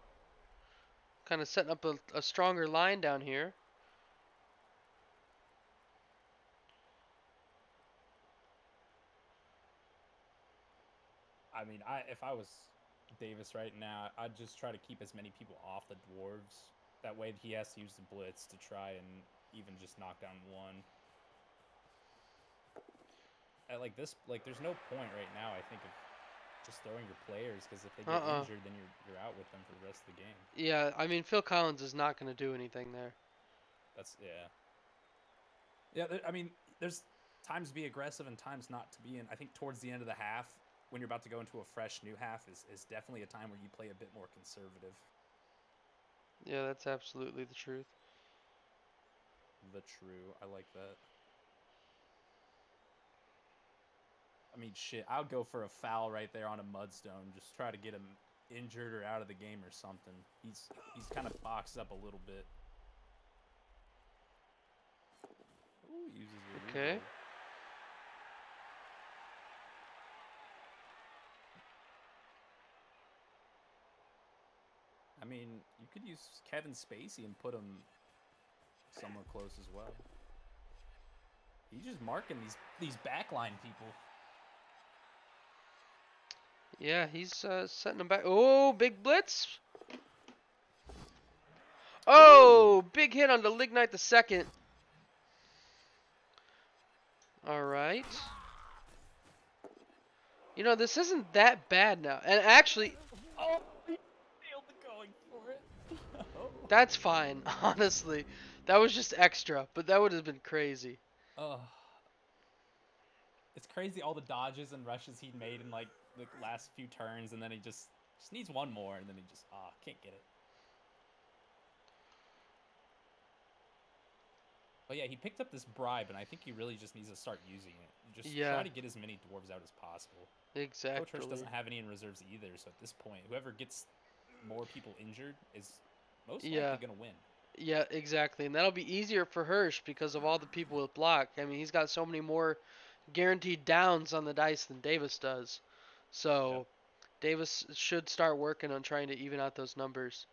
[SPEAKER 1] Kind of setting up a stronger line down here.
[SPEAKER 2] I mean, if I was Davis right now, I'd just try to keep as many people off the dwarves. That way, he has to use the blitz to try and even just knock down one. At like this, like there's no point right now. I think of just throwing your players, because if they get
[SPEAKER 1] Uh-uh.
[SPEAKER 2] injured, then you're out with them for the rest of the game.
[SPEAKER 1] Yeah, I mean, Phil Collins is not going to do anything there.
[SPEAKER 2] That's yeah. I mean, there's times to be aggressive and times not to be. And I think towards the end of the half, when you're about to go into a fresh new half, is definitely a time where you play a bit more conservative.
[SPEAKER 1] Yeah, that's absolutely the truth.
[SPEAKER 2] The true, I like that. I mean, shit, I'll go for a foul right there on a Mudstone. Just try to get him injured or out of the game or something. He's kind of boxed up a little bit. Ooh, uses the
[SPEAKER 1] Okay.
[SPEAKER 2] reload. I mean, you could use Kevin Spacey and put him somewhere close as well. He's just marking these backline people.
[SPEAKER 1] Yeah, he's setting them back. Oh, big blitz. Oh, big hit on the Lignite the second. All right. You know, this isn't that bad now. And actually,
[SPEAKER 2] Oh, he failed the going for it.
[SPEAKER 1] that's fine, honestly. That was just extra, but that would have been crazy.
[SPEAKER 2] Oh, it's crazy all the dodges and rushes he made in like the last few turns, and then he just needs one more, and then he just can't get it. But yeah, he picked up this bribe, and I think he really just needs to start using it. Just
[SPEAKER 1] Yeah.
[SPEAKER 2] try to get as many dwarves out as possible. Coach Hirsch
[SPEAKER 1] Exactly.
[SPEAKER 2] doesn't have any in reserves either, so at this point, whoever gets more people injured is most
[SPEAKER 1] Yeah.
[SPEAKER 2] likely going to win.
[SPEAKER 1] Yeah, exactly. And that'll be easier for Hirsch because of all the people with block. I mean, he's got so many more guaranteed downs on the dice than Davis does. So,
[SPEAKER 2] Yep.
[SPEAKER 1] Davis should start working on trying to even out those numbers.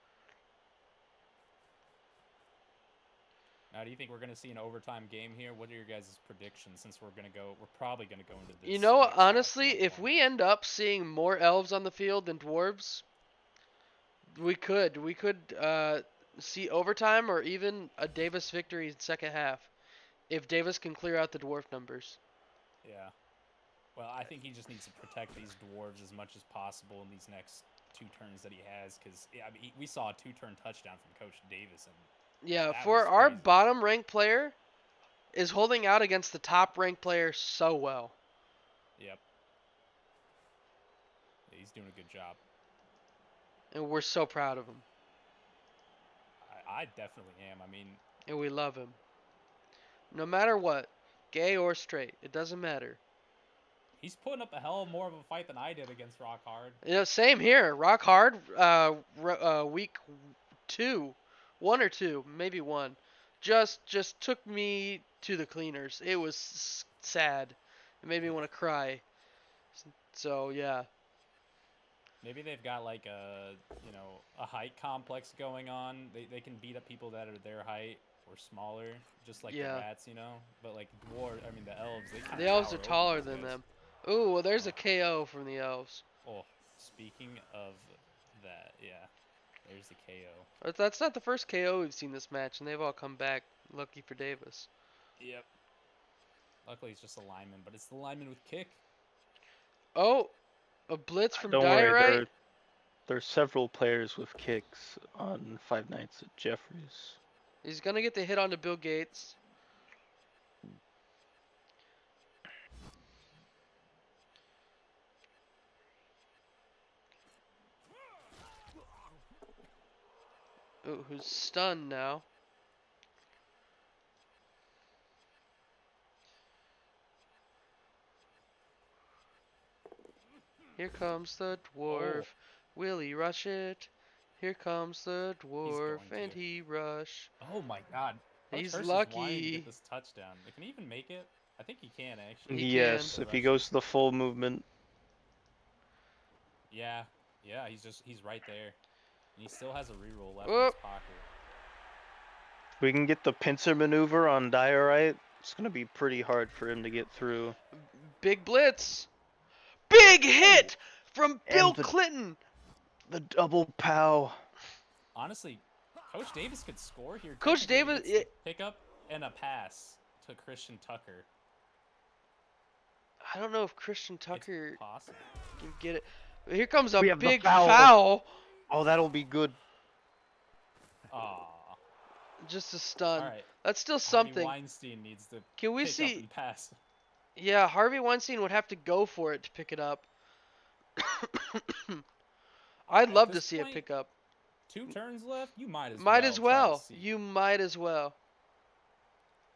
[SPEAKER 2] Now, do you think we're going to see an overtime game here? What are your guys' predictions? Since we're probably going to go into this.
[SPEAKER 1] You know,
[SPEAKER 2] next half
[SPEAKER 1] honestly, if
[SPEAKER 2] 1-1.
[SPEAKER 1] we end up seeing more elves on the field than dwarves, we could see overtime or even a Davis victory in second half if Davis can clear out the dwarf numbers.
[SPEAKER 2] Yeah. Well, I think he just needs to protect these dwarves as much as possible in these next 2 turns that he has, because I mean, we saw a 2-turn touchdown from Coach Davis, and
[SPEAKER 1] Yeah,
[SPEAKER 2] that
[SPEAKER 1] for
[SPEAKER 2] was
[SPEAKER 1] our
[SPEAKER 2] crazy.
[SPEAKER 1] bottom ranked player is holding out against the top ranked player so well.
[SPEAKER 2] Yep. Yeah, he's doing a good job.
[SPEAKER 1] And we're so proud of him.
[SPEAKER 2] I definitely am. I mean,
[SPEAKER 1] And we love him. No matter what, gay or straight, it doesn't matter.
[SPEAKER 2] he's putting up a hell of more of a fight than I did against Rock Hard.
[SPEAKER 1] You know, same here. Rock hard. Week 1 or 2, maybe 1, just took me to the cleaners. It was sad. It made me want to cry. So yeah.
[SPEAKER 2] Maybe they've got like a height complex going on. They can beat up people that are their height or smaller, just like
[SPEAKER 1] Yeah.
[SPEAKER 2] the rats, But like the elves, they kind
[SPEAKER 1] The
[SPEAKER 2] of
[SPEAKER 1] elves are taller than them. Ooh, well, there's a KO from the elves.
[SPEAKER 2] Oh, speaking of that, yeah, there's the KO.
[SPEAKER 1] But that's not the first KO we've seen this match, and they've all come back. Lucky for Davis.
[SPEAKER 2] Yep. Luckily, it's just a lineman, but it's the lineman with kick.
[SPEAKER 1] Oh, a blitz from
[SPEAKER 4] Don't worry,
[SPEAKER 1] Diorite.
[SPEAKER 4] there's several players with kicks on Five Nights at Jeffries.
[SPEAKER 1] He's gonna get the hit onto Bill Gates. Ooh, who's stunned now? Here comes the dwarf. Will he rush it? Here comes the dwarf,
[SPEAKER 2] going
[SPEAKER 1] and
[SPEAKER 2] to.
[SPEAKER 1] he rush.
[SPEAKER 2] Oh my God. Coach
[SPEAKER 1] He's
[SPEAKER 2] Hurst is wanting to
[SPEAKER 1] lucky.
[SPEAKER 2] get this touchdown. Can he even make it? I think he can actually.
[SPEAKER 1] He
[SPEAKER 4] Yes,
[SPEAKER 1] can.
[SPEAKER 4] if he goes to the full movement.
[SPEAKER 2] Yeah, he's right there. And he still has a reroll left in
[SPEAKER 1] Whoop.
[SPEAKER 2] his pocket.
[SPEAKER 4] If we can get the pincer maneuver on Diorite, it's gonna be pretty hard for him to get through.
[SPEAKER 1] Big blitz. Big hit from Bill
[SPEAKER 4] And
[SPEAKER 1] Clinton.
[SPEAKER 4] the double pow.
[SPEAKER 2] Honestly, Coach Davis could score here.
[SPEAKER 1] Coach
[SPEAKER 2] Technically,
[SPEAKER 1] Davis.
[SPEAKER 2] pick up and a pass to Christian Tucker.
[SPEAKER 1] I don't know if Christian
[SPEAKER 2] It's
[SPEAKER 1] Tucker
[SPEAKER 2] possible.
[SPEAKER 1] can get it. Here comes a
[SPEAKER 4] We have the
[SPEAKER 1] big
[SPEAKER 4] foul.
[SPEAKER 1] foul.
[SPEAKER 4] Oh, that'll be good.
[SPEAKER 2] Aw.
[SPEAKER 1] Just a stun.
[SPEAKER 2] Alright.
[SPEAKER 1] That's still
[SPEAKER 2] Harvey
[SPEAKER 1] something.
[SPEAKER 2] Weinstein needs to
[SPEAKER 1] Can we
[SPEAKER 2] pick up
[SPEAKER 1] see?
[SPEAKER 2] and pass.
[SPEAKER 1] Yeah, Harvey Weinstein would have to go for it to pick it up. I'd
[SPEAKER 2] At
[SPEAKER 1] love to
[SPEAKER 2] this
[SPEAKER 1] see it
[SPEAKER 2] point,
[SPEAKER 1] pick up.
[SPEAKER 2] 2 turns left. You might as
[SPEAKER 1] Might
[SPEAKER 2] well
[SPEAKER 1] as
[SPEAKER 2] try to
[SPEAKER 1] well.
[SPEAKER 2] see.
[SPEAKER 1] You might as well.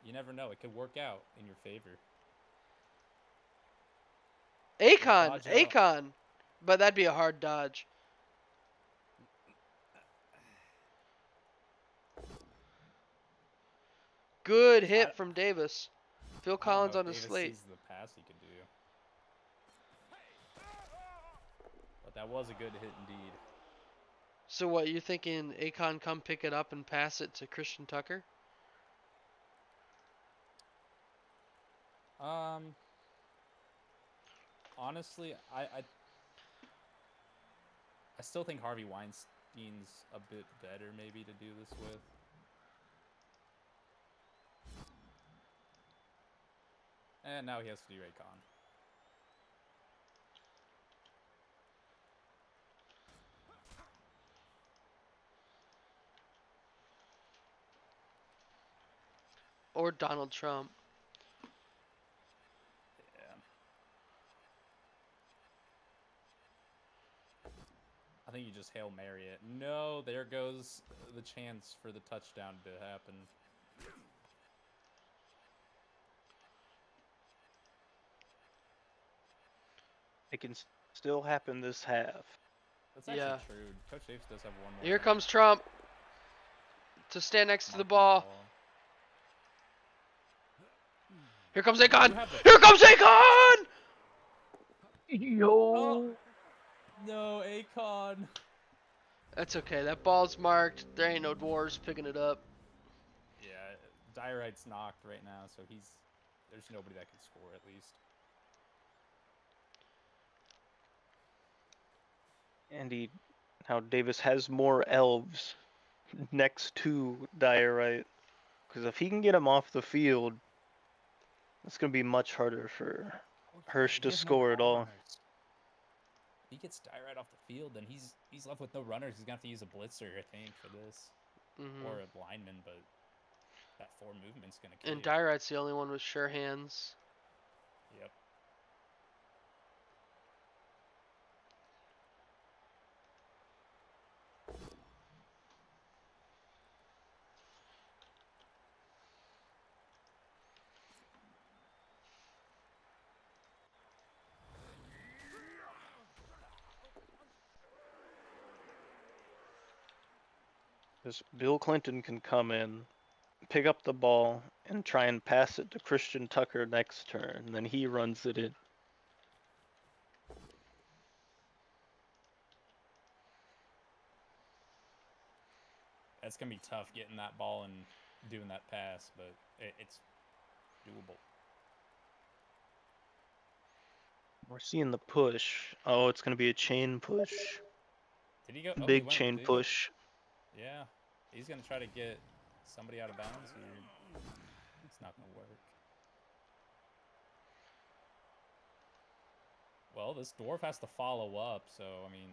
[SPEAKER 2] You never know. It could work out in your favor.
[SPEAKER 1] Akon,
[SPEAKER 2] Dodge out.
[SPEAKER 1] Akon. But that'd be a hard dodge. Good hit from Davis. Phil
[SPEAKER 2] I don't know
[SPEAKER 1] Collins
[SPEAKER 2] if
[SPEAKER 1] on his
[SPEAKER 2] Davis
[SPEAKER 1] slate.
[SPEAKER 2] sees the pass he could do. But that was a good hit indeed.
[SPEAKER 1] So what, you thinking Akon come pick it up and pass it to Christian Tucker?
[SPEAKER 2] Honestly, I still think Harvey Weinstein's a bit better maybe to do this with. And now he has to do Akon.
[SPEAKER 1] Or Donald Trump?
[SPEAKER 2] Yeah. I think you just Hail Mary it. No, there goes the chance for the touchdown to happen.
[SPEAKER 4] It can still happen this half.
[SPEAKER 2] That's actually
[SPEAKER 1] Yeah.
[SPEAKER 2] true. Coach Davis does have one more.
[SPEAKER 1] Here
[SPEAKER 2] game.
[SPEAKER 1] comes Trump to stand next to the
[SPEAKER 2] Marking
[SPEAKER 1] ball. Here comes
[SPEAKER 2] You
[SPEAKER 1] Akon.
[SPEAKER 2] have the-
[SPEAKER 1] Here comes Akon!
[SPEAKER 4] Yo.
[SPEAKER 2] Oh. No, Akon.
[SPEAKER 1] That's okay. That ball's marked. There ain't no dwarves picking it up.
[SPEAKER 2] Yeah, Dyrite's knocked right now, so there's nobody that can score at least.
[SPEAKER 4] And how Davis has more elves next to Diorite. Because if he can get him off the field, it's going to be much harder for Hirsch to score at all.
[SPEAKER 2] Runners. If he gets Dyrite off the field, then he's left with no runners. He's gonna have to use a blitzer, I think, for this, or a lineman. But that 4 movement's gonna kill
[SPEAKER 1] And
[SPEAKER 2] you.
[SPEAKER 1] Dyrite's the only one with sure hands.
[SPEAKER 2] Yep.
[SPEAKER 4] Because Bill Clinton can come in, pick up the ball, and try and pass it to Christian Tucker next turn. And then he runs it in.
[SPEAKER 2] That's gonna be tough getting that ball and doing that pass, but it's doable.
[SPEAKER 4] We're seeing the push. Oh, it's going to be a chain push.
[SPEAKER 2] Did he go? Oh,
[SPEAKER 4] Big chain
[SPEAKER 2] did he go?
[SPEAKER 4] push.
[SPEAKER 2] Yeah, he's gonna try to get somebody out of bounds here. It's not gonna work. Well, this dwarf has to follow up, so I mean.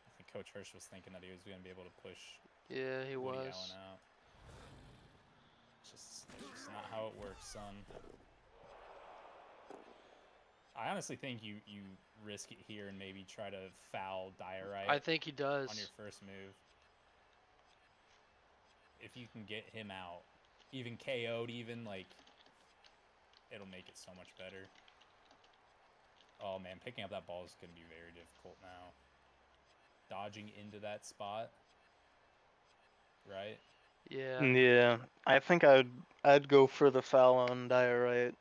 [SPEAKER 2] I think Coach Hirsch was thinking that he was going to be able to push
[SPEAKER 1] Yeah, he
[SPEAKER 2] Woody
[SPEAKER 1] was.
[SPEAKER 2] Allen out. It's just not how it works, son. I honestly think you risk it here and maybe try to foul Diorite
[SPEAKER 1] I think he does.
[SPEAKER 2] on your first move. If you can get him out, even KO'd even, like, it'll make it so much better. Oh, man, picking up that ball is going to be very difficult now. Dodging into that spot, right?
[SPEAKER 1] Yeah.
[SPEAKER 4] Yeah, I think I'd go for the foul on Diorite.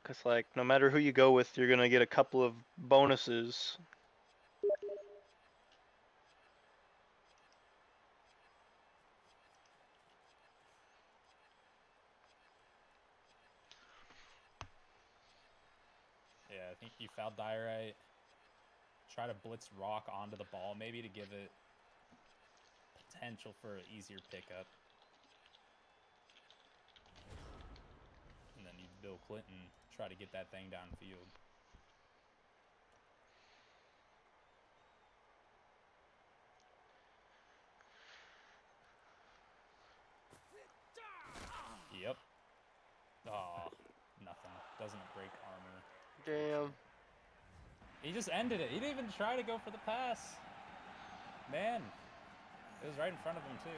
[SPEAKER 4] Cause like no matter who you go with, you're gonna get a couple of bonuses.
[SPEAKER 2] Yeah, I think you fouled Diorite. try to blitz rock onto the ball maybe to give it potential for an easier pickup. And then you Bill Clinton try to get that thing downfield. Yep. Oh, nothing. Doesn't break armor.
[SPEAKER 1] Damn.
[SPEAKER 2] He just ended it. He didn't even try to go for the pass. Man, it was right in front of him, too.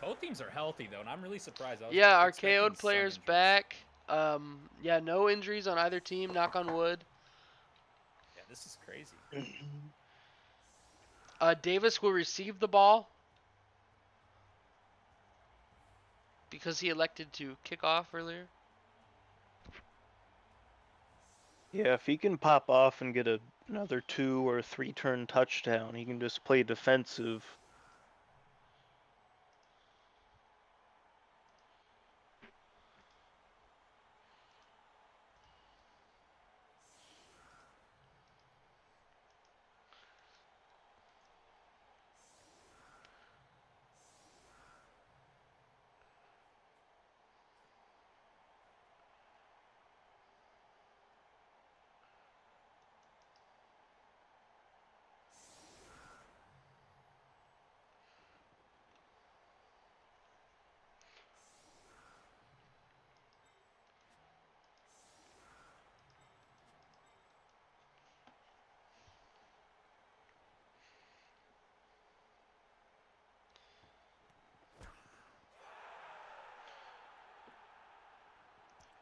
[SPEAKER 2] Both teams are healthy, though, and I'm really surprised.
[SPEAKER 1] Yeah, our
[SPEAKER 2] expecting
[SPEAKER 1] KO'd
[SPEAKER 2] some
[SPEAKER 1] players
[SPEAKER 2] injuries.
[SPEAKER 1] back. Yeah, no injuries on either team, knock on wood.
[SPEAKER 2] Yeah, this is crazy.
[SPEAKER 1] Davis will receive the ball because he elected to kick off earlier.
[SPEAKER 4] Yeah, if he can pop off and get another 2 or 3 turn touchdown, he can just play defensive.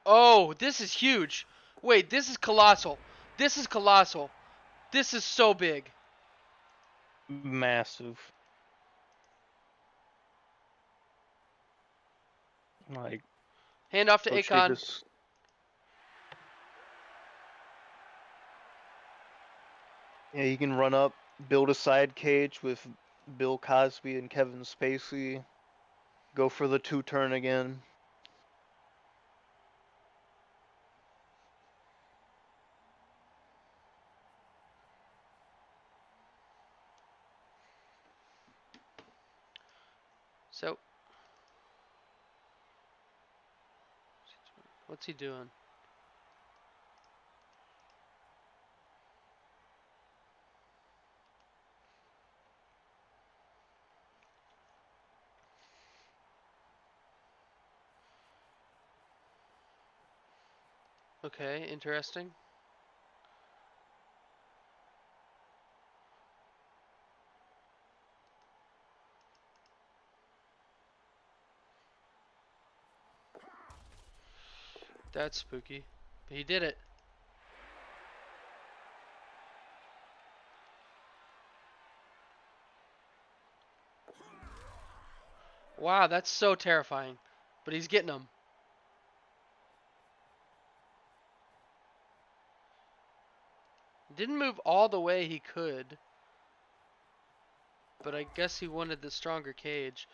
[SPEAKER 1] Oh, this is huge. Wait, this is colossal. This is colossal. This is so big.
[SPEAKER 4] Massive. Like,
[SPEAKER 1] Hand off to
[SPEAKER 4] Coach
[SPEAKER 1] Akon.
[SPEAKER 4] Davis. Yeah, he can run up, build a side cage with Bill Cosby and Kevin Spacey. Go for the 2 turn again.
[SPEAKER 1] So, what's he doing? Okay, interesting. That's spooky. But he did it. Wow, that's so terrifying. But he's getting them. Didn't move all the way he could. But I guess he wanted the stronger cage.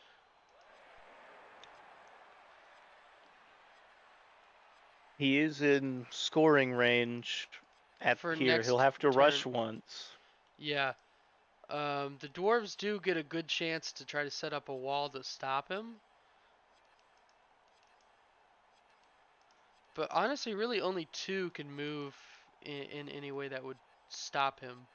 [SPEAKER 4] He is in scoring range at
[SPEAKER 1] For
[SPEAKER 4] here. He'll
[SPEAKER 1] next
[SPEAKER 4] have to
[SPEAKER 1] turn.
[SPEAKER 4] rush once.
[SPEAKER 1] Yeah. The dwarves do get a good chance to try to set up a wall to stop him. But honestly, really only 2 can move in any way that would stop him.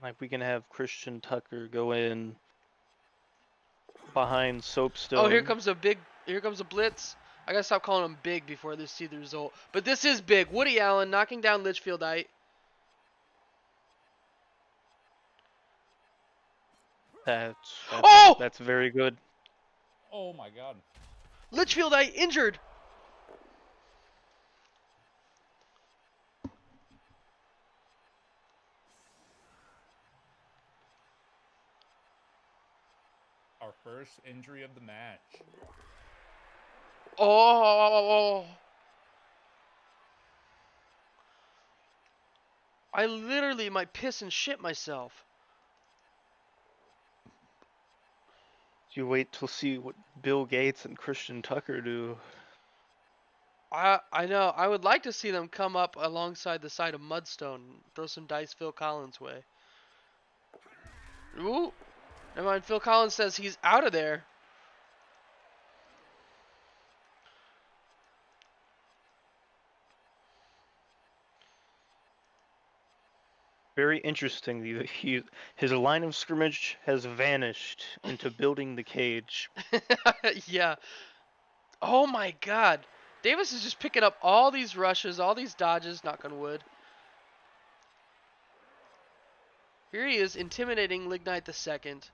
[SPEAKER 4] Like, we can have Christian Tucker go in behind
[SPEAKER 1] Oh, here
[SPEAKER 4] Soapstone.
[SPEAKER 1] comes a blitz. I gotta stop calling him big before they see the result. But this is big. Woody Allen knocking down Litchfieldite. Oh!
[SPEAKER 4] That's very good.
[SPEAKER 2] Oh, my God.
[SPEAKER 1] Litchfieldite injured.
[SPEAKER 2] Our first injury of the match.
[SPEAKER 1] Oh! I literally might piss and shit myself.
[SPEAKER 4] You wait till see what Bill Gates and Christian Tucker do.
[SPEAKER 1] I know. I would like to see them come up alongside the side of Mudstone, throw some dice Phil Collins' way. Ooh, never mind. Phil Collins says he's out of there.
[SPEAKER 4] Very interesting. His line of scrimmage has vanished into building the cage.
[SPEAKER 1] Yeah. Oh my God. Davis is just picking up all these rushes, all these dodges. Knock on wood. Here he is, intimidating Lignite the second.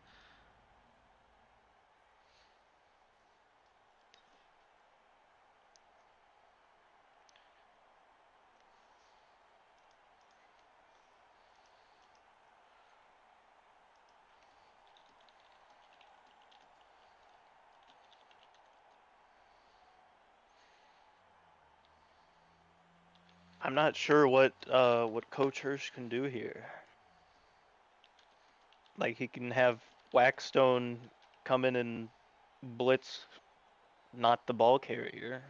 [SPEAKER 4] I'm not sure what Coach Hirsch can do here. Like he can have Waxstone come in and blitz, not the ball carrier.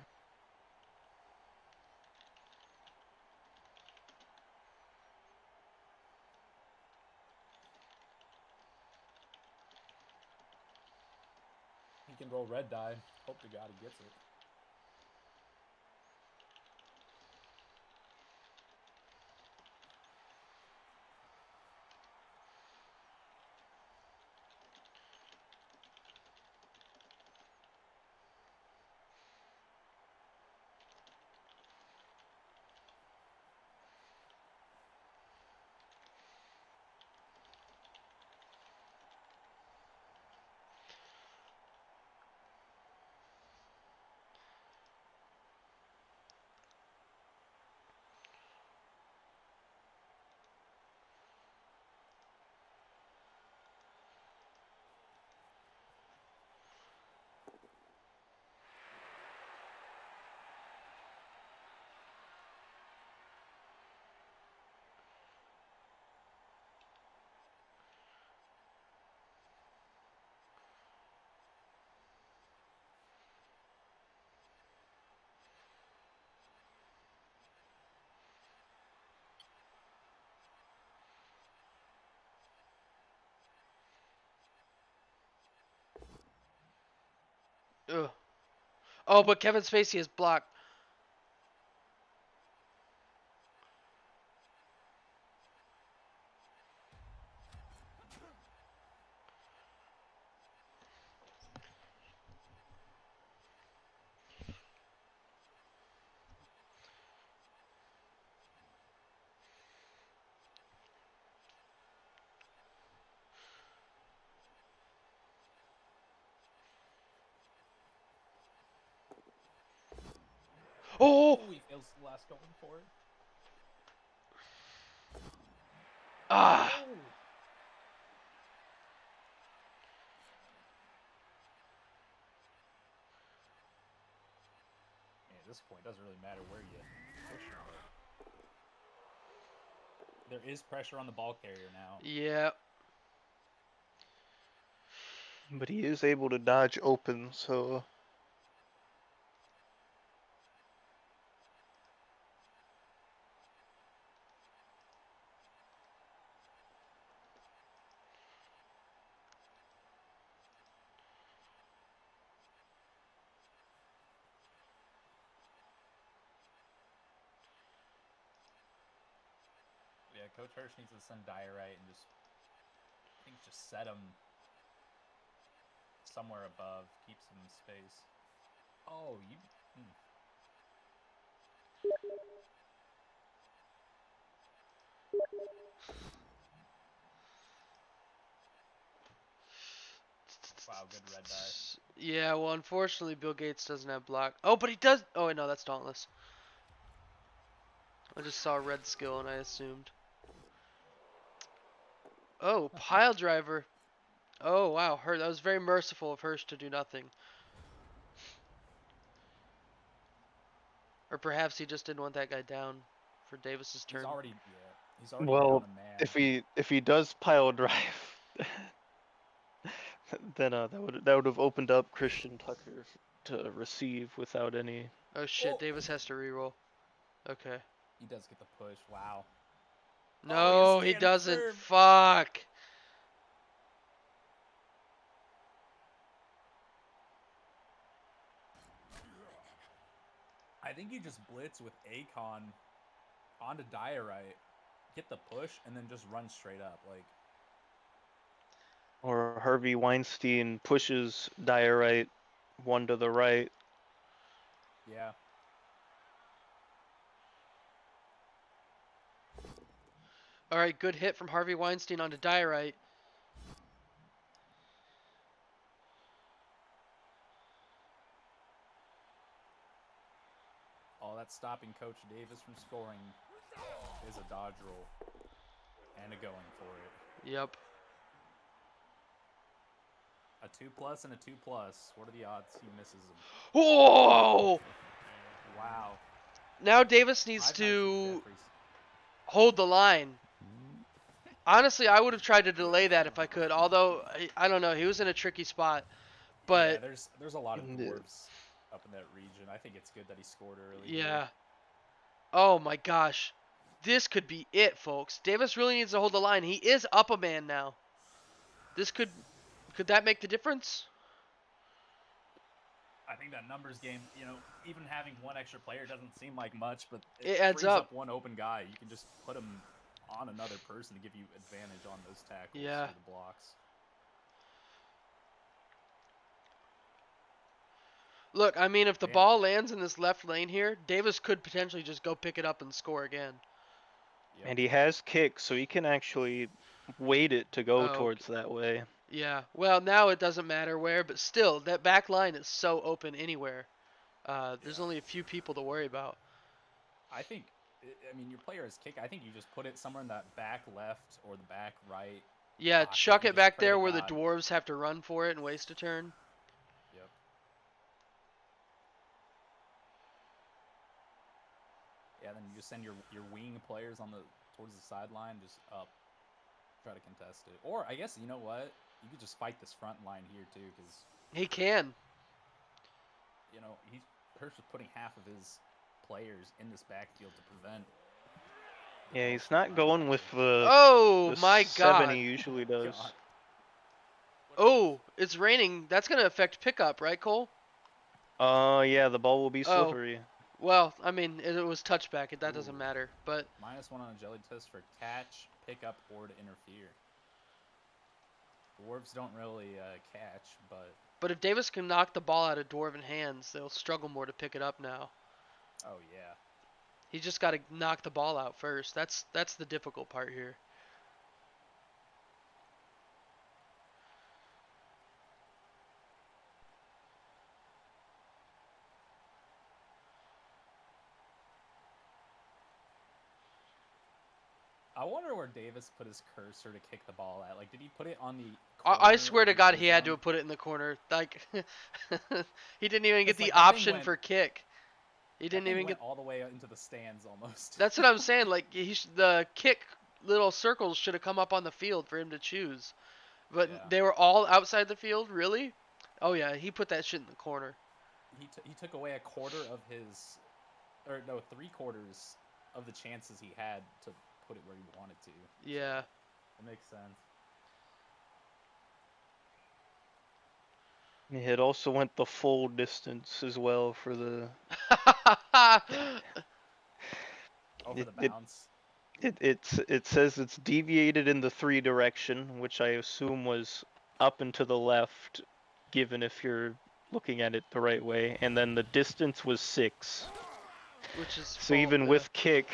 [SPEAKER 2] He can roll red die. Hope to God he gets it.
[SPEAKER 1] Ugh. Oh, but Kevin Spacey is blocked. Oh!
[SPEAKER 2] He fails the last going for it.
[SPEAKER 1] Ah!
[SPEAKER 2] Oh! At this point, it doesn't really matter where you push him, but there is pressure on the ball carrier now.
[SPEAKER 1] Yeah.
[SPEAKER 4] But he is able to dodge open, so
[SPEAKER 2] Yeah, Coach Hirsch needs to send Diorite and just, I think, just set him somewhere above, keeps him in space. Oh, you. Wow, good red die.
[SPEAKER 1] Yeah, well, unfortunately, Bill Gates doesn't have block. Oh, but he does. Oh, wait, no, that's Dauntless. I just saw red skill and I assumed. Oh, pile driver. Oh, wow. That was very merciful of Hirsch to do nothing. Or perhaps he just didn't want that guy down for Davis's turn.
[SPEAKER 2] He's already
[SPEAKER 4] well,
[SPEAKER 2] down a man.
[SPEAKER 4] if he does pile drive, then that would have opened up Christian Tucker to receive without any.
[SPEAKER 1] Oh shit,
[SPEAKER 2] Oh,
[SPEAKER 1] Davis has to reroll. Okay.
[SPEAKER 2] he does get the push. Wow. Oh, you're
[SPEAKER 1] No, he
[SPEAKER 2] standing
[SPEAKER 1] doesn't.
[SPEAKER 2] firm.
[SPEAKER 1] Fuck.
[SPEAKER 2] I think you just blitz with Akon onto Diorite, get the push, and then just run straight up. Like,
[SPEAKER 4] Or Harvey Weinstein pushes Diorite one to the right.
[SPEAKER 2] yeah.
[SPEAKER 1] All right, good hit from Harvey Weinstein onto Diorite.
[SPEAKER 2] All that stopping Coach Davis from scoring is a dodge roll and a going for it.
[SPEAKER 1] Yep.
[SPEAKER 2] A 2+ and a 2+. What are the odds he misses them?
[SPEAKER 1] Whoa!
[SPEAKER 2] Wow.
[SPEAKER 1] Now Davis needs
[SPEAKER 2] 5 nights with
[SPEAKER 1] to
[SPEAKER 2] Jeffries.
[SPEAKER 1] hold the line. Honestly, I would have tried to delay that if I could. Although I don't know, he was in a tricky spot.
[SPEAKER 2] Yeah,
[SPEAKER 1] But
[SPEAKER 2] there's a lot of
[SPEAKER 4] Yeah.
[SPEAKER 2] dwarves up in that region. I think it's good that he scored early.
[SPEAKER 1] yeah.
[SPEAKER 2] Here.
[SPEAKER 1] Oh my gosh. This could be it, folks. Davis really needs to hold the line. He is up a man now. This could that make the difference?
[SPEAKER 2] I think that numbers game, even having one extra player doesn't seem like much, but
[SPEAKER 1] It adds
[SPEAKER 2] frees
[SPEAKER 1] up.
[SPEAKER 2] one open guy. You can just put him on another person to give you advantage on those tackles
[SPEAKER 1] Yeah.
[SPEAKER 2] or the blocks.
[SPEAKER 1] Look, I mean, if the
[SPEAKER 2] Man,
[SPEAKER 1] ball lands in this left lane here, Davis could potentially just go pick it up and score again.
[SPEAKER 2] yep.
[SPEAKER 4] And he has kicks, so he can actually wait it to go
[SPEAKER 1] Oh,
[SPEAKER 4] towards that way.
[SPEAKER 1] yeah. Well, now it doesn't matter where, but still, that back line is so open anywhere. There's
[SPEAKER 2] Yeah.
[SPEAKER 1] only a few people to worry about.
[SPEAKER 2] I think, I mean, your player is kick. I think you just put it somewhere in that back left or the back right.
[SPEAKER 1] Yeah,
[SPEAKER 2] Pocket
[SPEAKER 1] chuck
[SPEAKER 2] and
[SPEAKER 1] it
[SPEAKER 2] just
[SPEAKER 1] back
[SPEAKER 2] pray
[SPEAKER 1] there
[SPEAKER 2] to
[SPEAKER 1] where the
[SPEAKER 2] God.
[SPEAKER 1] dwarves have to run for it and waste a turn.
[SPEAKER 2] Yep. Yeah, then you just send your wing players towards the sideline, just up, try to contest it. Or I guess you know what, you could just fight this front line here too, because
[SPEAKER 1] He can.
[SPEAKER 2] Hirsch is putting half of his players in this backfield to prevent.
[SPEAKER 4] Yeah,
[SPEAKER 2] Welsh
[SPEAKER 4] he's
[SPEAKER 2] from
[SPEAKER 4] not
[SPEAKER 2] running
[SPEAKER 4] going with
[SPEAKER 2] through.
[SPEAKER 1] Oh
[SPEAKER 4] the
[SPEAKER 1] my
[SPEAKER 4] 7
[SPEAKER 1] god.
[SPEAKER 4] he usually does.
[SPEAKER 2] God.
[SPEAKER 1] Oh, it's raining. That's going to affect pickup, right, Cole?
[SPEAKER 4] Yeah, the ball will be
[SPEAKER 1] Oh,
[SPEAKER 4] slippery.
[SPEAKER 1] well, I mean, it was touchback. That doesn't
[SPEAKER 2] Ooh.
[SPEAKER 1] matter. But
[SPEAKER 2] -1 on a jelly test for catch, pick up, or to interfere. Dwarves don't really catch, but
[SPEAKER 1] if Davis can knock the ball out of Dwarven hands, they'll struggle more to pick it up now.
[SPEAKER 2] oh yeah.
[SPEAKER 1] He just got to knock the ball out first. That's the difficult part here.
[SPEAKER 2] I wonder where Davis put his cursor to kick the ball at. Like, did he put it on the
[SPEAKER 1] I
[SPEAKER 2] corner
[SPEAKER 1] swear
[SPEAKER 2] of
[SPEAKER 1] to
[SPEAKER 2] the
[SPEAKER 1] God,
[SPEAKER 2] end
[SPEAKER 1] he had to
[SPEAKER 2] zone?
[SPEAKER 1] have put it in the corner. Like, he didn't even get
[SPEAKER 2] It's
[SPEAKER 1] the
[SPEAKER 2] like that thing
[SPEAKER 1] option
[SPEAKER 2] went.
[SPEAKER 1] for kick. He
[SPEAKER 2] That
[SPEAKER 1] didn't
[SPEAKER 2] thing
[SPEAKER 1] even
[SPEAKER 2] went
[SPEAKER 1] get.
[SPEAKER 2] all the way into the stands almost.
[SPEAKER 1] That's what I'm saying. Like, the kick little circles should have come up on the field for him to choose. But
[SPEAKER 2] Yeah.
[SPEAKER 1] they were all outside the field, really? Oh yeah, he put that shit in the corner.
[SPEAKER 2] He took away a quarter of his, or no, 3/4 of the chances he had to put it where he wanted to.
[SPEAKER 1] Yeah.
[SPEAKER 2] So, it makes sense.
[SPEAKER 4] It also went the full distance as well for the.
[SPEAKER 2] Oh, for
[SPEAKER 4] It
[SPEAKER 2] the
[SPEAKER 4] it,
[SPEAKER 2] bounce.
[SPEAKER 4] it says it's deviated in the 3 direction, which I assume was up and to the left, given if you're looking at it the right way, and then the distance was 6.
[SPEAKER 1] Which is
[SPEAKER 4] So
[SPEAKER 1] full.
[SPEAKER 4] even with kick,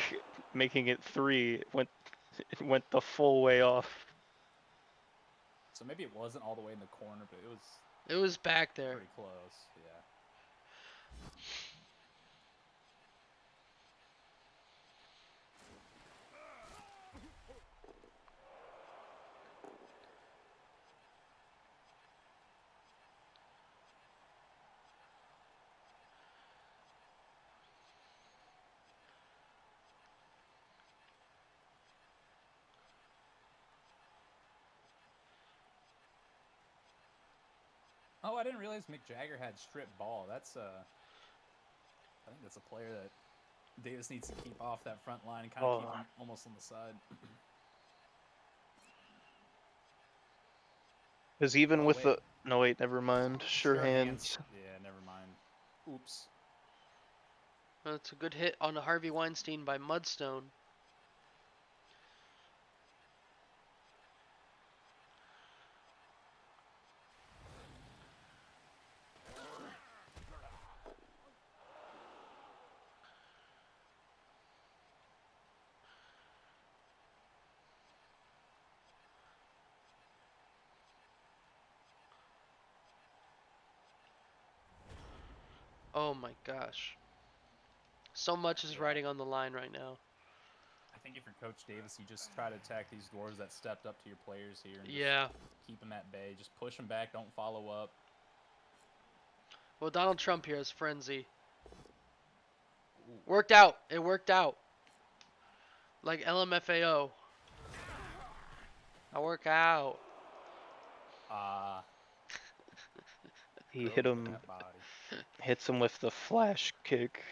[SPEAKER 4] making it 3, it went the full way off.
[SPEAKER 2] So maybe it wasn't all the way in the corner, but
[SPEAKER 1] it was back there.
[SPEAKER 2] pretty close. Yeah. Oh, I didn't realize Mick Jagger had strip ball. That's I think that's a player that Davis needs to keep off that front line and kind of keep
[SPEAKER 4] Oh,
[SPEAKER 2] him almost on the side.
[SPEAKER 4] because even
[SPEAKER 2] Oh
[SPEAKER 4] with
[SPEAKER 2] wait,
[SPEAKER 4] the no wait, never mind. Sure
[SPEAKER 2] sure hands.
[SPEAKER 4] hands.
[SPEAKER 2] Yeah, never mind. Oops.
[SPEAKER 1] That's a good hit on Harvey Weinstein by Mudstone. Oh my gosh. So much is
[SPEAKER 2] Yeah.
[SPEAKER 1] riding on the line right now.
[SPEAKER 2] I think if you're Coach Davis, you just try to attack these dwarves that stepped up to your players here and just
[SPEAKER 1] Yeah.
[SPEAKER 2] keep them at bay. Just push them back. Don't follow up.
[SPEAKER 1] Well, Donald Trump here has frenzy.
[SPEAKER 2] Ooh.
[SPEAKER 1] Worked out. It worked out. Like LMFAO. I work out.
[SPEAKER 2] Ah,
[SPEAKER 4] He
[SPEAKER 2] drove
[SPEAKER 4] hit
[SPEAKER 2] him with
[SPEAKER 4] him,
[SPEAKER 2] that body.
[SPEAKER 4] hits him with the flash kick.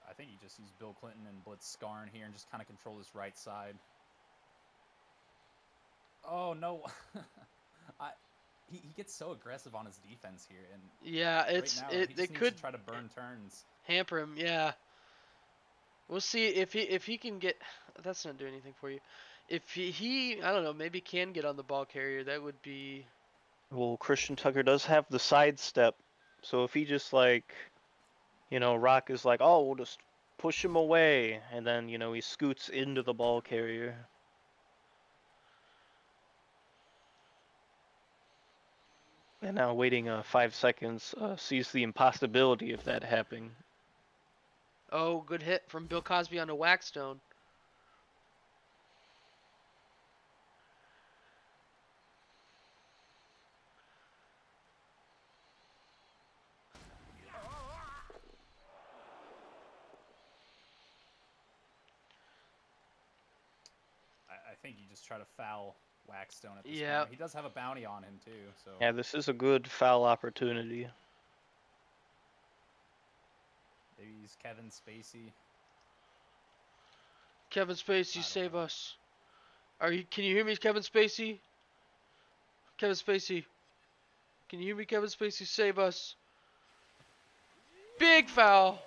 [SPEAKER 2] I think he just used Bill Clinton and Blitz Scarn here and just kind of control this right side. Oh no. I he gets so aggressive on his defense here, and
[SPEAKER 1] Yeah,
[SPEAKER 2] right now he
[SPEAKER 1] they
[SPEAKER 2] just needs to
[SPEAKER 1] could
[SPEAKER 2] try to burn turns.
[SPEAKER 1] hamper him. Yeah. We'll see if he can get. That's not doing anything for you. If he I don't know, maybe can get on the ball carrier. That would be.
[SPEAKER 4] Well, Christian Tucker does have the sidestep, so if he just like, Rock is like, oh, we'll just push him away, and then he scoots into the ball carrier. And now waiting 5 seconds sees the impossibility of that happening.
[SPEAKER 1] Oh, good hit from Bill Cosby onto Waxstone.
[SPEAKER 2] I think you just try to foul Waxstone at this
[SPEAKER 1] Yeah.
[SPEAKER 2] point. He does have a bounty on him too, so
[SPEAKER 4] Yeah, this is a good foul opportunity.
[SPEAKER 2] maybe he's Kevin Spacey.
[SPEAKER 1] Kevin Spacey,
[SPEAKER 2] I don't
[SPEAKER 1] save
[SPEAKER 2] know.
[SPEAKER 1] us. Are you? Can you hear me, Kevin Spacey? Kevin Spacey. Can you hear me, Kevin Spacey? Save us. Big foul.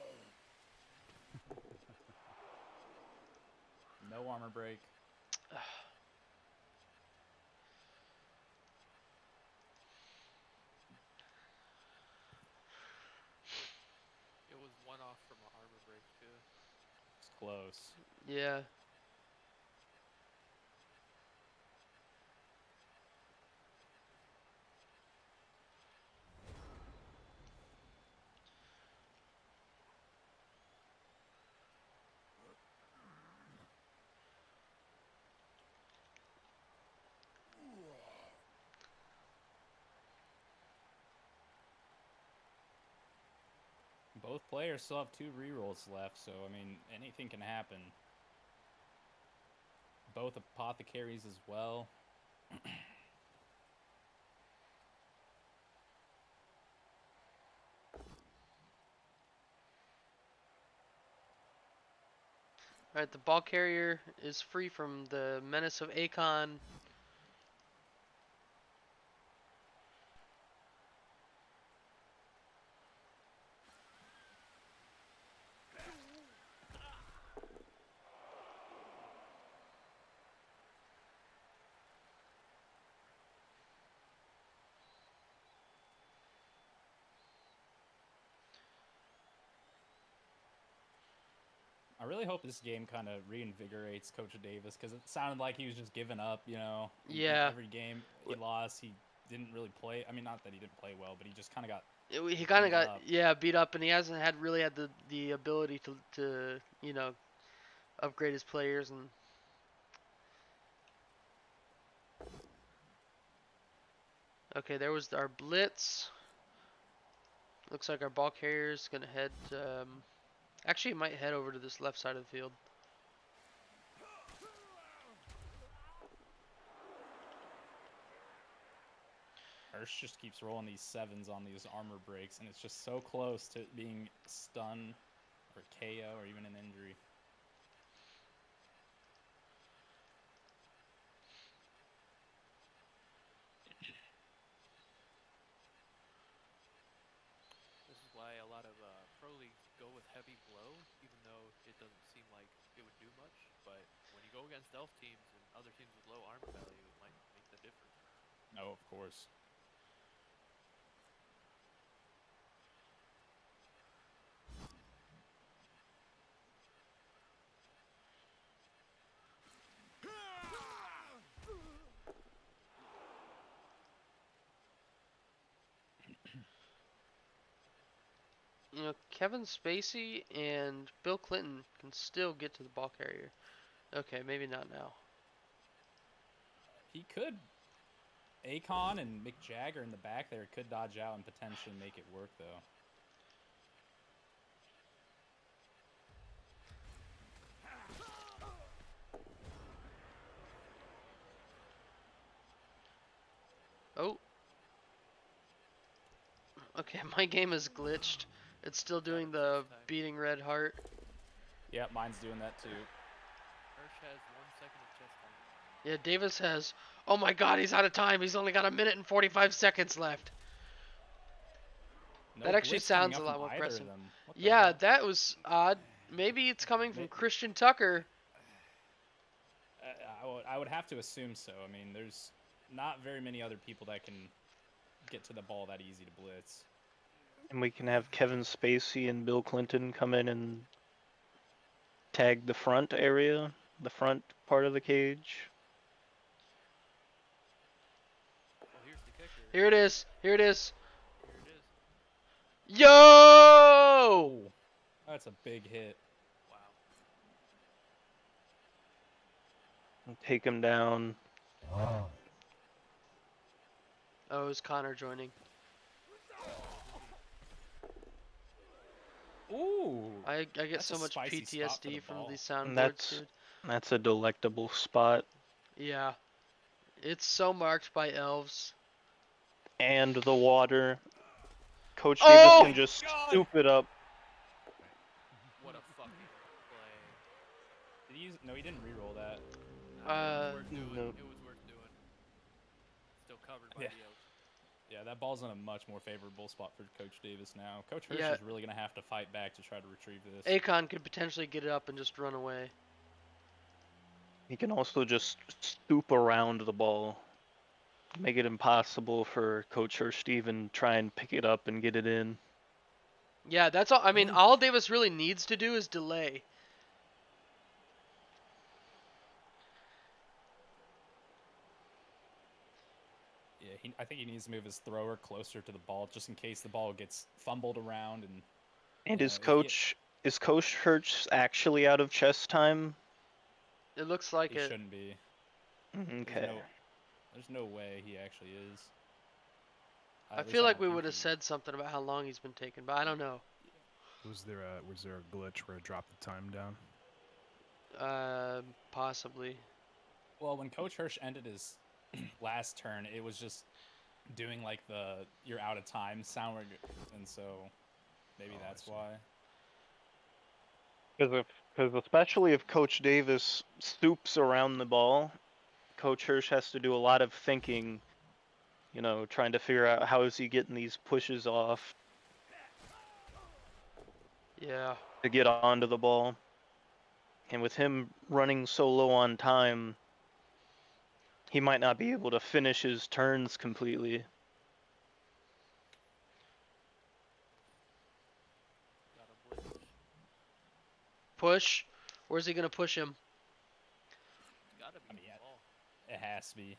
[SPEAKER 2] No armor break.
[SPEAKER 5] It was one off from an armor break too.
[SPEAKER 2] It's close.
[SPEAKER 1] Yeah.
[SPEAKER 2] Both players still have 2 rerolls left, so I mean anything can happen. Both apothecaries as well.
[SPEAKER 1] All right, the ball carrier is free from the menace of Akon.
[SPEAKER 2] I really hope this game kind of reinvigorates Coach Davis because it sounded like he was just giving up, in
[SPEAKER 1] Yeah.
[SPEAKER 2] every game he lost. He didn't really play. I mean, not that he didn't play well, but he just kind of got
[SPEAKER 1] He kind of
[SPEAKER 2] beat
[SPEAKER 1] got
[SPEAKER 2] up.
[SPEAKER 1] beat up, and he hasn't really had the ability to upgrade his players and. Okay, there was our blitz. Looks like our ball carrier is gonna head. Actually, it might head over to this left side of the field.
[SPEAKER 2] Hirsch just keeps rolling these 7s on these armor breaks, and it's just so close to being stun or KO or even an injury.
[SPEAKER 5] This is why a lot of pro leagues go with heavy blow, even though it doesn't seem like it would do much. But when you go against elf teams and other teams with low armor value, it might make the difference.
[SPEAKER 2] No, of course.
[SPEAKER 1] You know, Kevin Spacey and Bill Clinton can still get to the ball carrier. Okay, maybe not now.
[SPEAKER 2] He could. Akon and Mick Jagger in the back there could dodge out and potentially make it work, though.
[SPEAKER 1] Oh. Okay, my game is glitched. It's still doing the beating red heart.
[SPEAKER 2] Yeah, mine's doing that too.
[SPEAKER 5] Hirsch has 1 second of chest time.
[SPEAKER 1] Yeah, Davis has. Oh my god, he's out of time. He's only got 1 minute and 45 seconds left.
[SPEAKER 2] No
[SPEAKER 1] That actually
[SPEAKER 2] blitz coming
[SPEAKER 1] sounds
[SPEAKER 2] up
[SPEAKER 1] a lot
[SPEAKER 2] from
[SPEAKER 1] more
[SPEAKER 2] either
[SPEAKER 1] pressing.
[SPEAKER 2] of them. What the
[SPEAKER 1] Yeah,
[SPEAKER 2] hell?
[SPEAKER 1] that was odd. Maybe it's coming from Christian Tucker.
[SPEAKER 2] I would have to assume so. I mean, there's not very many other people that can get to the ball that easy to blitz.
[SPEAKER 4] And we can have Kevin Spacey and Bill Clinton come in and tag the front area, the front part of the cage.
[SPEAKER 5] Well, here's the kicker.
[SPEAKER 1] Here it is. Here it is.
[SPEAKER 5] Here it is.
[SPEAKER 1] Yo!
[SPEAKER 2] Oh, that's a big hit.
[SPEAKER 5] Wow.
[SPEAKER 4] And take him down.
[SPEAKER 1] Oh, is Connor joining?
[SPEAKER 2] Ooh.
[SPEAKER 1] I get
[SPEAKER 2] That's
[SPEAKER 1] so
[SPEAKER 2] a
[SPEAKER 1] much
[SPEAKER 2] spicy spot for the
[SPEAKER 1] PTSD from
[SPEAKER 2] ball.
[SPEAKER 1] these
[SPEAKER 4] And
[SPEAKER 1] soundboards, dude.
[SPEAKER 4] that's a delectable spot.
[SPEAKER 1] Yeah. It's so marked by elves.
[SPEAKER 4] And the water. Coach
[SPEAKER 1] Oh!
[SPEAKER 4] Davis can just
[SPEAKER 2] God!
[SPEAKER 4] scoop it up.
[SPEAKER 5] What a fucking play.
[SPEAKER 2] Did he use? No, he didn't re-roll that.
[SPEAKER 5] It was worth doing.
[SPEAKER 4] no.
[SPEAKER 5] It was worth doing. Still covered by
[SPEAKER 2] Yeah.
[SPEAKER 5] the elves.
[SPEAKER 2] Yeah, that ball's in a much more favorable spot for Coach Davis now. Coach Hirsch
[SPEAKER 1] Yeah.
[SPEAKER 2] is really going to have to fight back to try to retrieve this.
[SPEAKER 1] Akon could potentially get it up and just run away.
[SPEAKER 4] He can also just scoop around the ball. Make it impossible for Coach Hirsch to even try and pick it up and get it in.
[SPEAKER 1] Yeah, that's all. I mean,
[SPEAKER 2] Oof.
[SPEAKER 1] all Davis really needs to do is delay.
[SPEAKER 2] Yeah, I think he needs to move his thrower closer to the ball just in case the ball gets fumbled around.
[SPEAKER 4] And
[SPEAKER 2] Yeah,
[SPEAKER 4] is
[SPEAKER 2] if
[SPEAKER 4] Coach Hirsch actually out of chess time?
[SPEAKER 1] It looks like
[SPEAKER 2] he
[SPEAKER 1] it.
[SPEAKER 2] shouldn't be.
[SPEAKER 4] Okay.
[SPEAKER 2] There's no way he actually is.
[SPEAKER 1] I
[SPEAKER 2] At least
[SPEAKER 1] feel like
[SPEAKER 2] don't
[SPEAKER 1] we
[SPEAKER 2] think
[SPEAKER 1] would have
[SPEAKER 2] he-
[SPEAKER 1] said something about how long he's been taking, but I don't know.
[SPEAKER 6] Was there a glitch where it dropped the time down?
[SPEAKER 1] Possibly.
[SPEAKER 2] Well, when Coach Hirsch ended his last turn, it was just doing like the "you're out of time" sound, and so maybe
[SPEAKER 6] Oh, I
[SPEAKER 2] that's
[SPEAKER 6] see.
[SPEAKER 2] why.
[SPEAKER 4] Because especially if Coach Davis stoops around the ball, Coach Hirsch has to do a lot of thinking, trying to figure out how is he getting these pushes off
[SPEAKER 1] Yeah.
[SPEAKER 4] to get onto the ball. And with him running so low on time, he might not be able to finish his turns completely.
[SPEAKER 5] Got a blitz.
[SPEAKER 1] Push. Where's he gonna push him?
[SPEAKER 5] It's gotta be
[SPEAKER 2] I mean,
[SPEAKER 5] the ball.
[SPEAKER 2] It has to be.
[SPEAKER 5] He's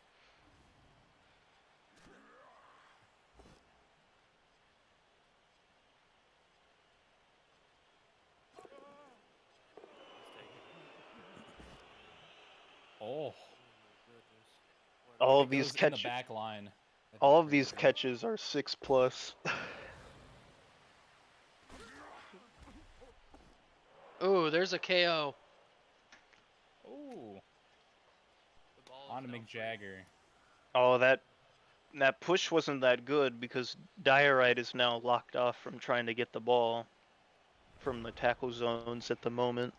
[SPEAKER 5] taking it.
[SPEAKER 2] Oh,
[SPEAKER 5] Oh goodness. What
[SPEAKER 4] All
[SPEAKER 2] if
[SPEAKER 4] of
[SPEAKER 2] it
[SPEAKER 4] these
[SPEAKER 2] goes in the
[SPEAKER 4] catches,
[SPEAKER 2] back line. that'd be
[SPEAKER 4] all of these
[SPEAKER 2] crazy.
[SPEAKER 4] catches are 6+.
[SPEAKER 1] Ooh, there's a KO.
[SPEAKER 2] Ooh,
[SPEAKER 5] the ball
[SPEAKER 2] on to
[SPEAKER 5] is now
[SPEAKER 2] Mick
[SPEAKER 5] free.
[SPEAKER 2] Jagger.
[SPEAKER 4] Oh, that that push wasn't that good because Diorite is now locked off from trying to get the ball from the tackle zones at the moment.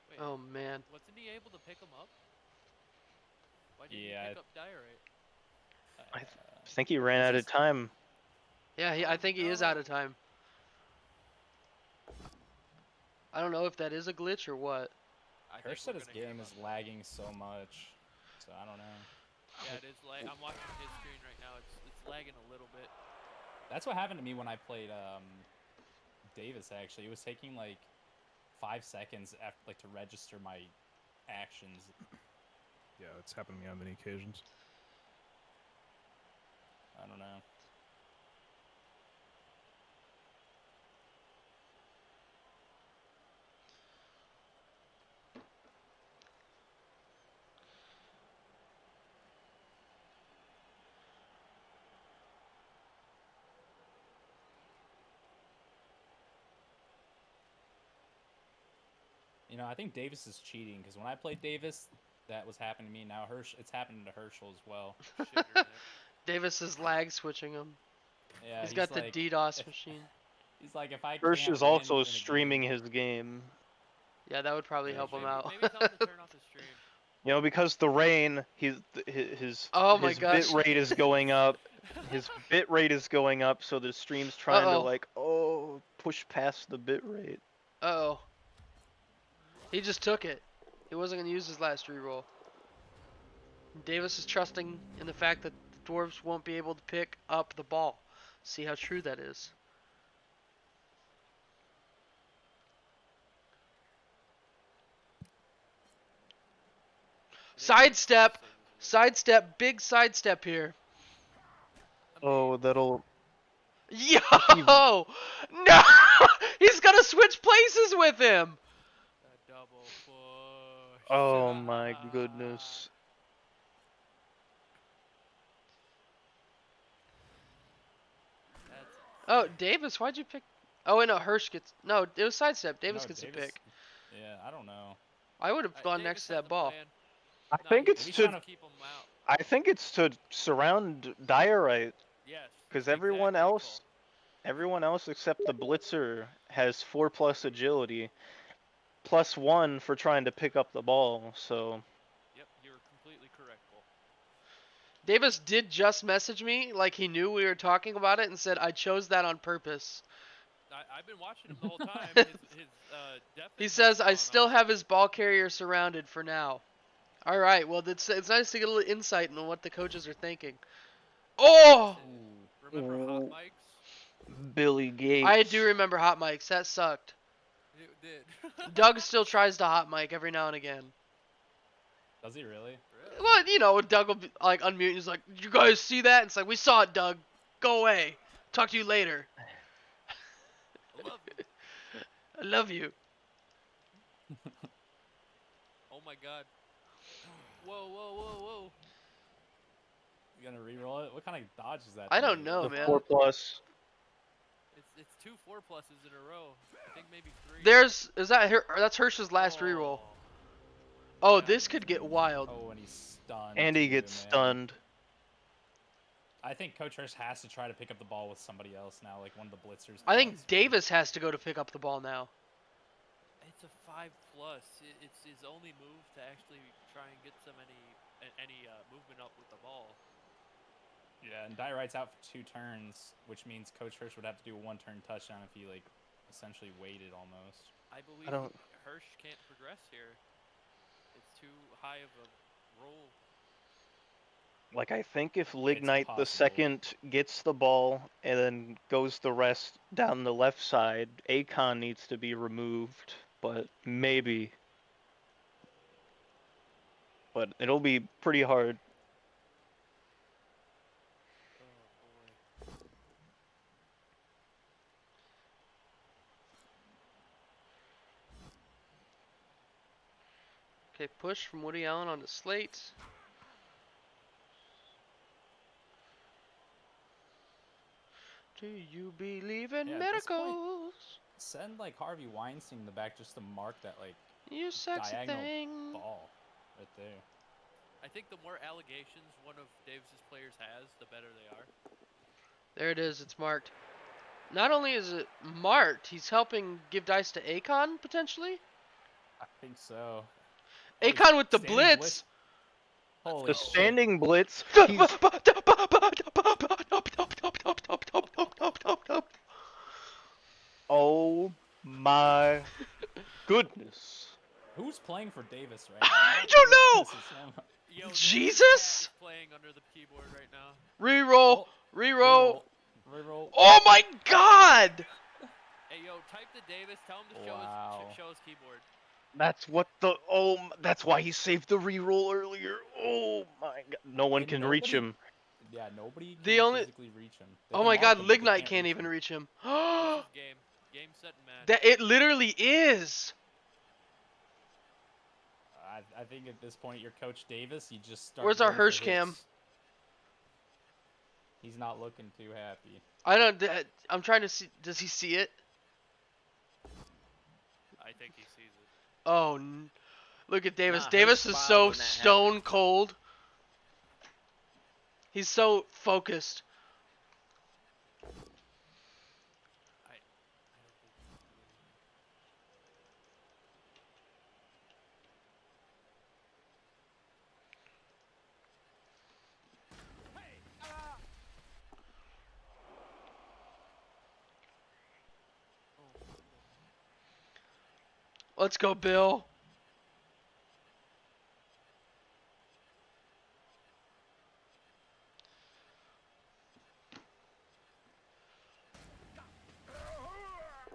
[SPEAKER 5] Wait,
[SPEAKER 1] Oh man.
[SPEAKER 5] wasn't he able to pick him up? Why didn't
[SPEAKER 2] Yeah,
[SPEAKER 5] he pick up Diorite?
[SPEAKER 4] I think he ran
[SPEAKER 2] This
[SPEAKER 4] out
[SPEAKER 2] is-
[SPEAKER 4] of time.
[SPEAKER 1] Yeah, I think he is out of
[SPEAKER 5] no.
[SPEAKER 1] time. I don't know if that is a glitch or what.
[SPEAKER 5] I think
[SPEAKER 2] Hirsch said
[SPEAKER 5] we're
[SPEAKER 2] his
[SPEAKER 5] gonna hear
[SPEAKER 2] game
[SPEAKER 5] about
[SPEAKER 2] is
[SPEAKER 5] it.
[SPEAKER 2] lagging so much, so I don't know.
[SPEAKER 5] Yeah, it is lag. I'm watching his screen right now. It's lagging a little bit.
[SPEAKER 2] That's what happened to me when I played Davis. Actually, it was taking like 5 seconds after like to register my actions.
[SPEAKER 6] Yeah, it's happened to me on many occasions.
[SPEAKER 2] I don't know. You know, I think Davis is cheating because when I played Davis, that was happening to me. Now it's happening to Herschel as well.
[SPEAKER 5] Sugaring it.
[SPEAKER 1] Davis is lag switching him.
[SPEAKER 2] Yeah,
[SPEAKER 1] He's got the
[SPEAKER 2] like,
[SPEAKER 1] DDoS
[SPEAKER 2] if,
[SPEAKER 1] machine.
[SPEAKER 2] he's like, if I
[SPEAKER 4] Hirsch
[SPEAKER 2] can't
[SPEAKER 4] is
[SPEAKER 2] win
[SPEAKER 4] also
[SPEAKER 2] in a
[SPEAKER 4] streaming
[SPEAKER 2] game,
[SPEAKER 4] his game.
[SPEAKER 1] Yeah, that would probably
[SPEAKER 2] Yeah,
[SPEAKER 1] help him
[SPEAKER 2] true.
[SPEAKER 1] out.
[SPEAKER 5] Maybe tell him to turn off his stream.
[SPEAKER 4] You know, because the rain, his
[SPEAKER 1] Oh my
[SPEAKER 4] bit
[SPEAKER 1] gosh.
[SPEAKER 4] rate is going up. His bit rate is going up, so the stream's trying to
[SPEAKER 1] Uh-oh.
[SPEAKER 4] like, push past the bit rate.
[SPEAKER 1] Uh-oh. He just took it. He wasn't going to use his last reroll. Davis is trusting in the fact that the dwarves won't be able to pick up the ball. See how true that is.
[SPEAKER 5] I think
[SPEAKER 1] Sidestep!
[SPEAKER 5] Davis is a little-
[SPEAKER 1] Sidestep! Big sidestep here.
[SPEAKER 5] I mean,
[SPEAKER 4] Oh, that'll.
[SPEAKER 1] Yo!
[SPEAKER 4] He-
[SPEAKER 1] No! He's going to switch places with him!
[SPEAKER 5] a double push.
[SPEAKER 4] Oh my goodness.
[SPEAKER 5] That's
[SPEAKER 1] Oh,
[SPEAKER 5] insane.
[SPEAKER 1] Davis, why'd you pick... Oh, wait, no, Hirsch gets... No, it was sidestep. Davis
[SPEAKER 2] no,
[SPEAKER 1] gets
[SPEAKER 2] Davis.
[SPEAKER 1] a pick.
[SPEAKER 2] Yeah, I don't know.
[SPEAKER 1] I would have gone
[SPEAKER 5] Davis
[SPEAKER 1] next to
[SPEAKER 5] has
[SPEAKER 1] that
[SPEAKER 5] the
[SPEAKER 1] ball.
[SPEAKER 5] plan.
[SPEAKER 4] I
[SPEAKER 5] No,
[SPEAKER 4] think
[SPEAKER 5] he
[SPEAKER 4] it's
[SPEAKER 5] just
[SPEAKER 2] to-
[SPEAKER 5] wants to keep him out.
[SPEAKER 4] I think it's to surround Diorite,
[SPEAKER 5] Yes.
[SPEAKER 4] because
[SPEAKER 5] exactly
[SPEAKER 4] everyone
[SPEAKER 5] the
[SPEAKER 4] else,
[SPEAKER 5] call.
[SPEAKER 4] everyone else except the Blitzer has 4+ agility, +1 for trying to pick up the ball. So
[SPEAKER 5] Yep, you're completely correct, Cole.
[SPEAKER 1] Davis did just message me like he knew we were talking about it and said, I chose that on purpose.
[SPEAKER 5] I've been watching him the whole time. His deafen
[SPEAKER 1] He
[SPEAKER 5] has
[SPEAKER 1] says, I
[SPEAKER 5] gone
[SPEAKER 1] still
[SPEAKER 5] off.
[SPEAKER 1] have his ball carrier surrounded for now. All right, well, it's nice to get a little insight into what the coaches are thinking. Oh!
[SPEAKER 5] Remember hot
[SPEAKER 4] Ooh.
[SPEAKER 5] mics?
[SPEAKER 4] Billy Gates.
[SPEAKER 1] I do remember hot mics. That sucked.
[SPEAKER 5] It did.
[SPEAKER 1] Doug still tries to hot mic every now and again.
[SPEAKER 2] Does he really?
[SPEAKER 5] Really?
[SPEAKER 1] Well, you know, Doug will be, like unmute and he's like, "You guys see that?" It's like, "We saw it, Doug. Go away. Talk to you later.
[SPEAKER 5] I love you.
[SPEAKER 1] I love you."
[SPEAKER 5] Oh my god. Whoa, whoa, whoa, whoa.
[SPEAKER 2] You gonna re-roll it? What kind of dodge is that?
[SPEAKER 1] I
[SPEAKER 2] thing?
[SPEAKER 1] don't know,
[SPEAKER 4] The
[SPEAKER 1] man.
[SPEAKER 4] 4+.
[SPEAKER 5] It's 2 4+s in a row. I think maybe 3.
[SPEAKER 1] That's Hirsch's last reroll.
[SPEAKER 5] Oh.
[SPEAKER 1] Oh,
[SPEAKER 5] Yeah.
[SPEAKER 1] this could get wild.
[SPEAKER 2] Oh, and he's stunned.
[SPEAKER 4] And he
[SPEAKER 2] too,
[SPEAKER 4] gets
[SPEAKER 2] man.
[SPEAKER 4] stunned.
[SPEAKER 2] I think Coach Hirsch has to try to pick up the ball with somebody else now, like one of the blitzers.
[SPEAKER 1] I think
[SPEAKER 2] plus.
[SPEAKER 1] Davis has to go to pick up the ball now.
[SPEAKER 5] It's a 5+. It's his only move to actually try and get any movement up with the ball.
[SPEAKER 2] Yeah, and Diorite's out for 2 turns, which means Coach Hirsch would have to do a 1-turn touchdown if he like essentially waited almost.
[SPEAKER 5] I believe
[SPEAKER 4] don't-
[SPEAKER 5] Hirsch can't progress here. It's too high of a roll.
[SPEAKER 4] Like, I think if Lignite the
[SPEAKER 2] possible.
[SPEAKER 4] second gets the ball and then goes the rest down the left side, Akon needs to be removed. But maybe. But it'll be pretty hard.
[SPEAKER 5] Oh boy.
[SPEAKER 1] Okay, push from Woody Allen onto Slate. Do you believe in
[SPEAKER 2] Yeah, at this point-
[SPEAKER 1] miracles?
[SPEAKER 2] Send like Harvey Weinstein in the back just to mark that like
[SPEAKER 1] You sexy
[SPEAKER 2] diagonal
[SPEAKER 1] thing.
[SPEAKER 2] ball right there.
[SPEAKER 5] I think the more allegations one of Davis's players has, the better they are.
[SPEAKER 1] There it is. It's marked. Not only is it marked, he's helping give dice to Akon potentially.
[SPEAKER 2] I think so.
[SPEAKER 1] Akon with the
[SPEAKER 2] standing
[SPEAKER 1] blitz.
[SPEAKER 2] Holy
[SPEAKER 4] The
[SPEAKER 2] shit.
[SPEAKER 4] standing blitz. He's oh my goodness.
[SPEAKER 2] Who's playing for Davis right now?
[SPEAKER 1] I don't know.
[SPEAKER 2] This is one-
[SPEAKER 5] Yo, Davis's
[SPEAKER 1] Jesus!
[SPEAKER 5] cat is playing under the keyboard right now.
[SPEAKER 1] Reroll.
[SPEAKER 2] Oh,
[SPEAKER 1] Reroll.
[SPEAKER 2] Reroll.
[SPEAKER 1] Oh my God!
[SPEAKER 5] Hey, yo, type to Davis. Tell him to
[SPEAKER 2] Wow.
[SPEAKER 5] show his keyboard.
[SPEAKER 4] That's what the that's why he saved the reroll earlier. Oh my god. No one
[SPEAKER 2] And
[SPEAKER 4] can reach
[SPEAKER 2] nobody-
[SPEAKER 4] him.
[SPEAKER 2] Yeah, nobody can
[SPEAKER 1] The only-
[SPEAKER 2] physically reach him. They
[SPEAKER 1] Oh
[SPEAKER 2] can
[SPEAKER 1] my
[SPEAKER 2] mark
[SPEAKER 1] God!
[SPEAKER 2] him, but they
[SPEAKER 1] Lignite can't
[SPEAKER 2] reach
[SPEAKER 1] even
[SPEAKER 2] him.
[SPEAKER 1] reach him.
[SPEAKER 5] This is game. Game, set, and match.
[SPEAKER 1] That it literally is.
[SPEAKER 2] I think at this point, your coach Davis, you just start.
[SPEAKER 1] Where's our
[SPEAKER 2] going for
[SPEAKER 1] Hirsch cam?
[SPEAKER 2] hits. He's not looking too happy.
[SPEAKER 1] I don't. I'm trying to see. Does he see it?
[SPEAKER 5] I think he sees it.
[SPEAKER 1] Oh, look at Davis.
[SPEAKER 7] Nah,
[SPEAKER 1] Davis
[SPEAKER 7] Hirsch
[SPEAKER 1] is
[SPEAKER 7] smiled
[SPEAKER 1] so
[SPEAKER 7] when that
[SPEAKER 1] stone
[SPEAKER 7] happened.
[SPEAKER 1] cold. He's so focused.
[SPEAKER 5] I don't think he can do anything.
[SPEAKER 1] Let's go, Bill.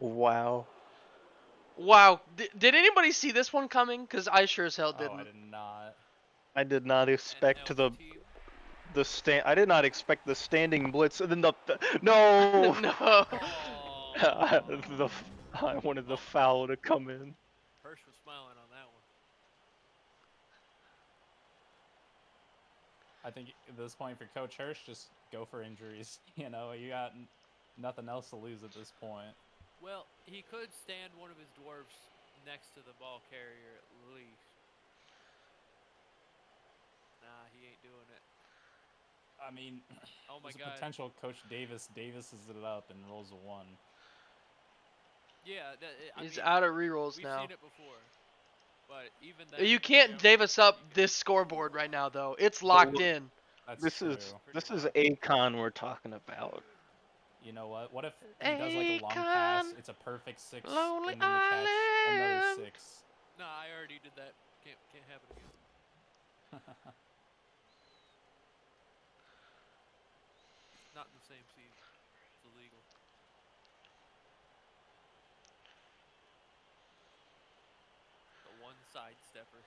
[SPEAKER 4] Wow.
[SPEAKER 1] Wow. Did anybody see this one coming? Cause I sure as hell
[SPEAKER 2] Oh, I
[SPEAKER 1] didn't.
[SPEAKER 2] did not.
[SPEAKER 4] I did not expect
[SPEAKER 5] NL
[SPEAKER 4] the
[SPEAKER 5] team.
[SPEAKER 4] I did not expect the standing blitz and then no.
[SPEAKER 1] No.
[SPEAKER 4] the I wanted the foul to come in.
[SPEAKER 5] Hirsch was smiling on that one.
[SPEAKER 2] I think at this point for Coach Hirsch, just go for injuries. You know, you got nothing else to lose at this point.
[SPEAKER 5] Well, he could stand one of his dwarves next to the ball carrier at least. Nah, he ain't doing it.
[SPEAKER 2] I mean,
[SPEAKER 5] Oh my
[SPEAKER 2] there's a
[SPEAKER 5] God.
[SPEAKER 2] potential Coach Davis. Davises it up and rolls a 1.
[SPEAKER 5] Yeah, I
[SPEAKER 1] He's
[SPEAKER 5] mean,
[SPEAKER 1] out of rerolls
[SPEAKER 5] we've
[SPEAKER 1] now.
[SPEAKER 5] seen it before. But even then,
[SPEAKER 1] You can't
[SPEAKER 5] I don't
[SPEAKER 1] Davis up
[SPEAKER 5] think you
[SPEAKER 1] this scoreboard right now, though. It's locked in.
[SPEAKER 2] That's
[SPEAKER 4] This
[SPEAKER 2] true.
[SPEAKER 4] this is Akon we're talking about.
[SPEAKER 2] You know what? What if he does like a long pass? It's a perfect 6,
[SPEAKER 1] Lonely
[SPEAKER 2] and then the catch another
[SPEAKER 1] Island.
[SPEAKER 2] 6.
[SPEAKER 5] Nah, I already did that. Can't have it again. Not in the same season. It's illegal. The one side stepper.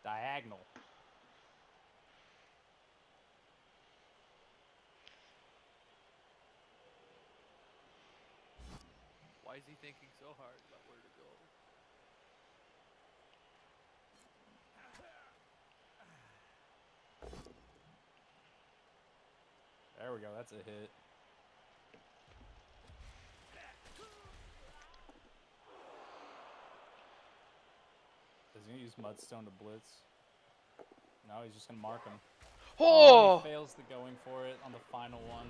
[SPEAKER 2] Diagonal.
[SPEAKER 5] Why is he thinking so hard about where to go?
[SPEAKER 2] There we go. That's a hit. Is he gonna use Mudstone to blitz? No, he's just gonna mark him.
[SPEAKER 1] Oh!
[SPEAKER 2] He fails the going for it on the final one.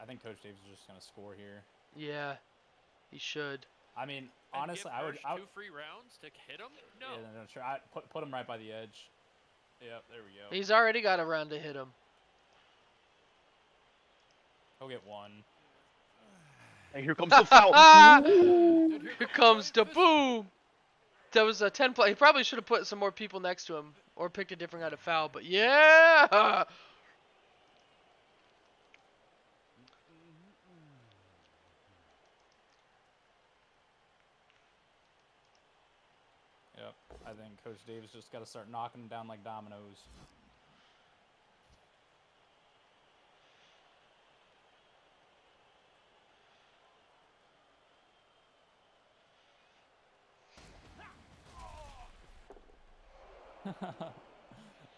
[SPEAKER 2] I think Coach Davis is just gonna score here.
[SPEAKER 1] Yeah, he should.
[SPEAKER 2] I mean,
[SPEAKER 5] And
[SPEAKER 2] honestly,
[SPEAKER 5] give
[SPEAKER 2] I would.
[SPEAKER 5] Hirsch 2 free rounds to hit him? No.
[SPEAKER 2] Yeah, no, sure. I put him right by the edge. Yep, there we go.
[SPEAKER 1] He's already got a round to hit him.
[SPEAKER 2] He'll get 1.
[SPEAKER 4] And here comes the foul.
[SPEAKER 5] And
[SPEAKER 1] Here comes the boom. That was a 10 play. He probably should have put some more people next to him or picked a different kind of foul. But yeah.
[SPEAKER 2] Yep, I think Coach Davis just got to start knocking them down like dominoes.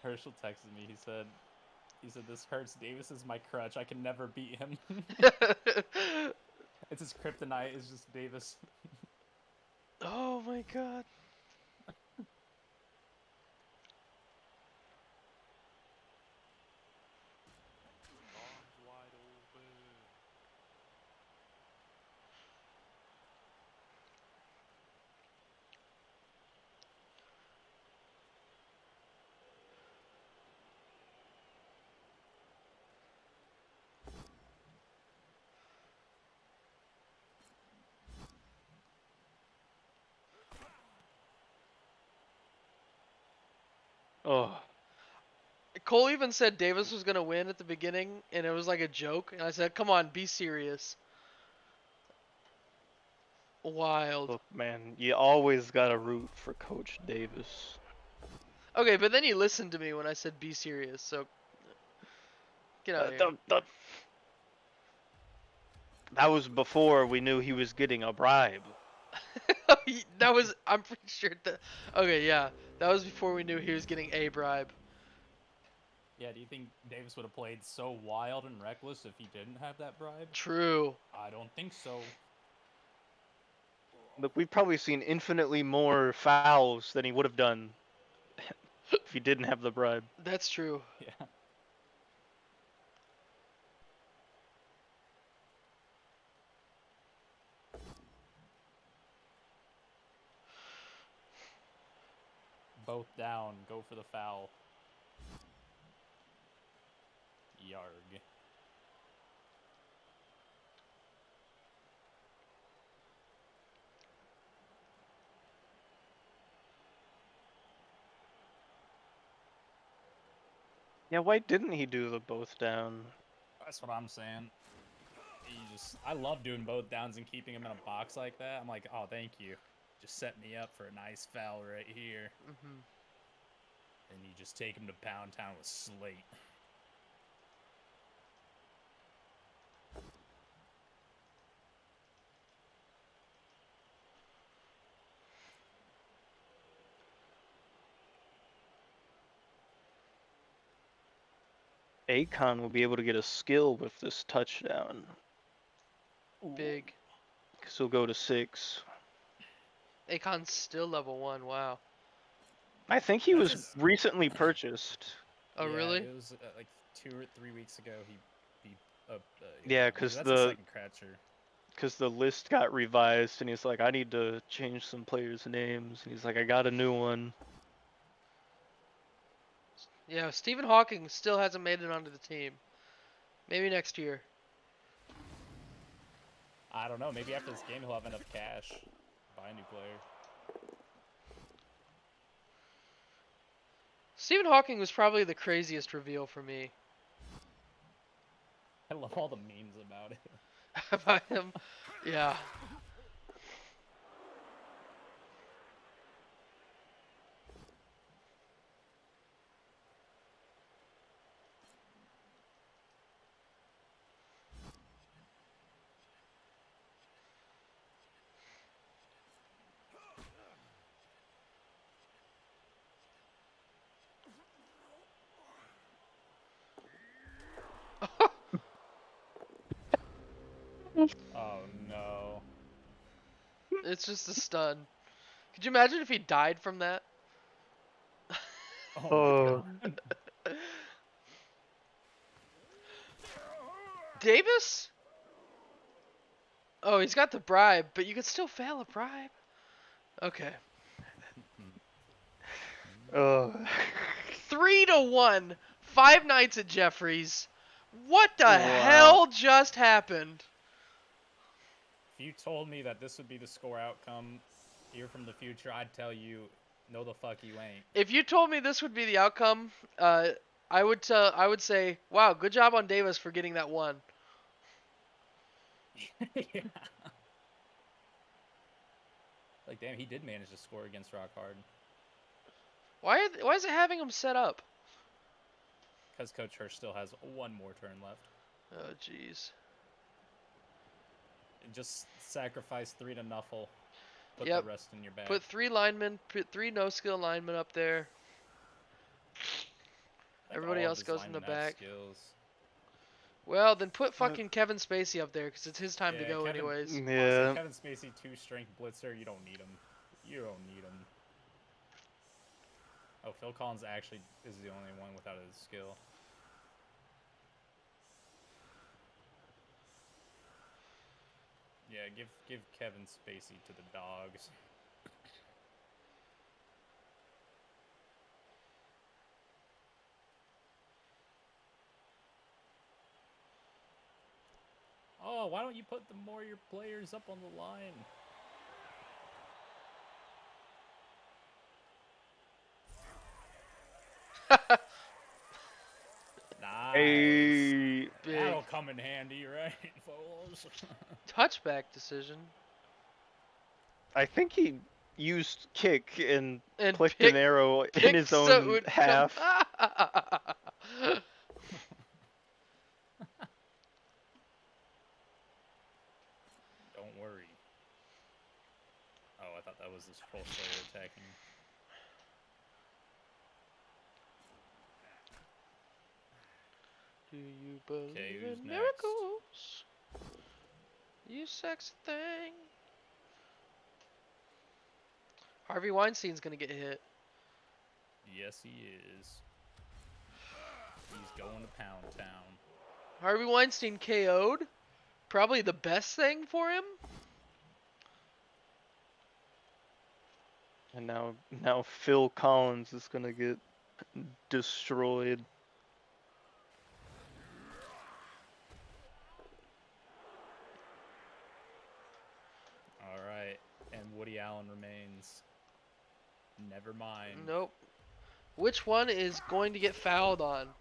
[SPEAKER 2] Herschel texted me. He said, "This hurts. Davis is my crutch. I can never beat him." It's his kryptonite. It's just Davis.
[SPEAKER 1] Oh my god.
[SPEAKER 5] Arms wide open.
[SPEAKER 4] Oh,
[SPEAKER 1] Cole even said Davis was gonna win at the beginning, and it was like a joke. And I said, "Come on, be serious." Wild.
[SPEAKER 4] look, man, you always gotta root for Coach Davis.
[SPEAKER 1] Okay, but then you listened to me when I said be serious. So get out of here.
[SPEAKER 4] That was before we knew he was getting a bribe.
[SPEAKER 1] That was. I'm pretty sure that. Okay, yeah, that was before we knew he was getting a bribe.
[SPEAKER 2] Yeah, do you think Davis would have played so wild and reckless if he didn't have that bribe?
[SPEAKER 1] True.
[SPEAKER 2] I don't think so.
[SPEAKER 4] Look, we've probably seen infinitely more fouls than he would have done if he didn't have the bribe.
[SPEAKER 1] That's true.
[SPEAKER 2] Yeah. Both down. Go for the foul. Yarg.
[SPEAKER 4] Yeah, why didn't he do the both down?
[SPEAKER 2] That's what I'm saying. I love doing both downs and keeping him in a box like that. I'm like, oh, thank you. Just set me up for a nice foul right here.
[SPEAKER 1] Hmm.
[SPEAKER 2] And you just take him to Pound Town with Slate.
[SPEAKER 4] Akon will be able to get a skill with this touchdown.
[SPEAKER 1] Big.
[SPEAKER 4] Because he'll go to 6.
[SPEAKER 1] Akon's still level 1. Wow.
[SPEAKER 4] I think he
[SPEAKER 2] That's
[SPEAKER 4] was
[SPEAKER 2] his-
[SPEAKER 4] recently purchased.
[SPEAKER 1] Oh
[SPEAKER 2] yeah,
[SPEAKER 1] really?
[SPEAKER 2] It was like 2 or 3 weeks ago. He beat up.
[SPEAKER 4] Yeah, because
[SPEAKER 2] that's the second catcher.
[SPEAKER 4] the list got revised, and he's like, I need to change some players' names. And he's like, I got a new one.
[SPEAKER 1] Yeah, Stephen Hawking still hasn't made it onto the team. Maybe next year.
[SPEAKER 2] I don't know. Maybe after this game he'll have enough cash. Buy a new player.
[SPEAKER 1] Stephen Hawking was probably the craziest reveal for me.
[SPEAKER 2] I love all the memes about it.
[SPEAKER 1] About him. Yeah.
[SPEAKER 2] Oh no.
[SPEAKER 1] It's just a stun. Could you imagine if he died from that?
[SPEAKER 2] Oh my
[SPEAKER 4] Oh,
[SPEAKER 2] god.
[SPEAKER 1] Davis? Oh, he's got the bribe, but you could still fail a bribe. Okay.
[SPEAKER 4] oh.
[SPEAKER 1] 3-1. 5 nights at Jeffries. What the
[SPEAKER 4] Wow.
[SPEAKER 1] hell just happened?
[SPEAKER 2] If you told me that this would be the score outcome here from the future, I'd tell you, no the fuck you ain't.
[SPEAKER 1] If you told me this would be the outcome, I would say, wow, good job on Davis for getting that one.
[SPEAKER 2] Yeah. Like, damn, he did manage to score against Rock Hard.
[SPEAKER 1] Why is it having him set up?
[SPEAKER 2] Because Coach Hirsch still has one more turn left.
[SPEAKER 1] Oh, jeez.
[SPEAKER 2] And just sacrifice 3 to Nuffle. Put
[SPEAKER 1] Yep.
[SPEAKER 2] the rest in your bag.
[SPEAKER 1] Put 3 linemen, put 3 no-skill linemen up there.
[SPEAKER 2] Like,
[SPEAKER 1] Everybody
[SPEAKER 2] all of
[SPEAKER 1] else
[SPEAKER 2] his
[SPEAKER 1] goes in the
[SPEAKER 2] linemen have
[SPEAKER 1] back.
[SPEAKER 2] skills.
[SPEAKER 1] Well, then put
[SPEAKER 4] Uh,
[SPEAKER 1] fucking Kevin Spacey up there because it's his time to
[SPEAKER 2] Yeah,
[SPEAKER 1] go
[SPEAKER 2] Kevin.
[SPEAKER 1] anyways.
[SPEAKER 2] Honestly,
[SPEAKER 4] yeah.
[SPEAKER 2] Kevin Spacey, two-strength blitzer. You don't need him. You don't need him. Oh, Phil Collins actually is the only one without his skill. Yeah, give Kevin Spacey to the dogs. Oh, why don't you put the more your players up on the line? Nice.
[SPEAKER 4] A
[SPEAKER 1] Big
[SPEAKER 2] That'll come in handy, right, fools?
[SPEAKER 1] touchback decision
[SPEAKER 4] I think he used kick and
[SPEAKER 1] and
[SPEAKER 4] clicked an arrow in
[SPEAKER 1] pick
[SPEAKER 4] his
[SPEAKER 1] so it
[SPEAKER 4] own
[SPEAKER 1] would come.
[SPEAKER 4] half.
[SPEAKER 2] Don't worry. Oh, I thought that was the Troll Slayer attacking.
[SPEAKER 1] Do you
[SPEAKER 2] Okay,
[SPEAKER 1] believe
[SPEAKER 2] who's
[SPEAKER 1] in
[SPEAKER 2] next?
[SPEAKER 1] miracles? You sexy thing. Harvey Weinstein's gonna get hit.
[SPEAKER 2] Yes, he is. He's going to Pound Town.
[SPEAKER 1] Harvey Weinstein KO'd. Probably the best thing for him.
[SPEAKER 4] And now Phil Collins is gonna get destroyed.
[SPEAKER 2] All right, and Woody Allen remains. Never mind.
[SPEAKER 1] Nope. Which one is going to get fouled on?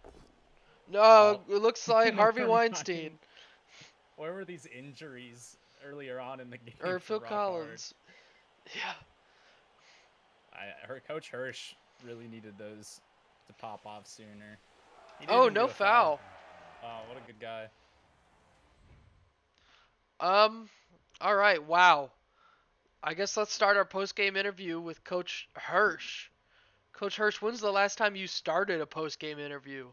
[SPEAKER 1] No,
[SPEAKER 2] Oh,
[SPEAKER 1] it looks like Harvey
[SPEAKER 2] never
[SPEAKER 1] Weinstein
[SPEAKER 2] mind. Where were these injuries earlier on in the game
[SPEAKER 1] or
[SPEAKER 2] for
[SPEAKER 1] Phil
[SPEAKER 2] Rock Hard?
[SPEAKER 1] Collins. Yeah.
[SPEAKER 2] I heard Coach Hirsch really needed those to pop off sooner. He didn't
[SPEAKER 1] Oh,
[SPEAKER 2] even
[SPEAKER 1] no
[SPEAKER 2] do a foul.
[SPEAKER 1] foul.
[SPEAKER 2] Oh, what a good guy.
[SPEAKER 1] Um. All right. Wow. I guess let's start our post-game interview with Coach Hirsch. Coach Hirsch, when's the last time you started a post-game interview?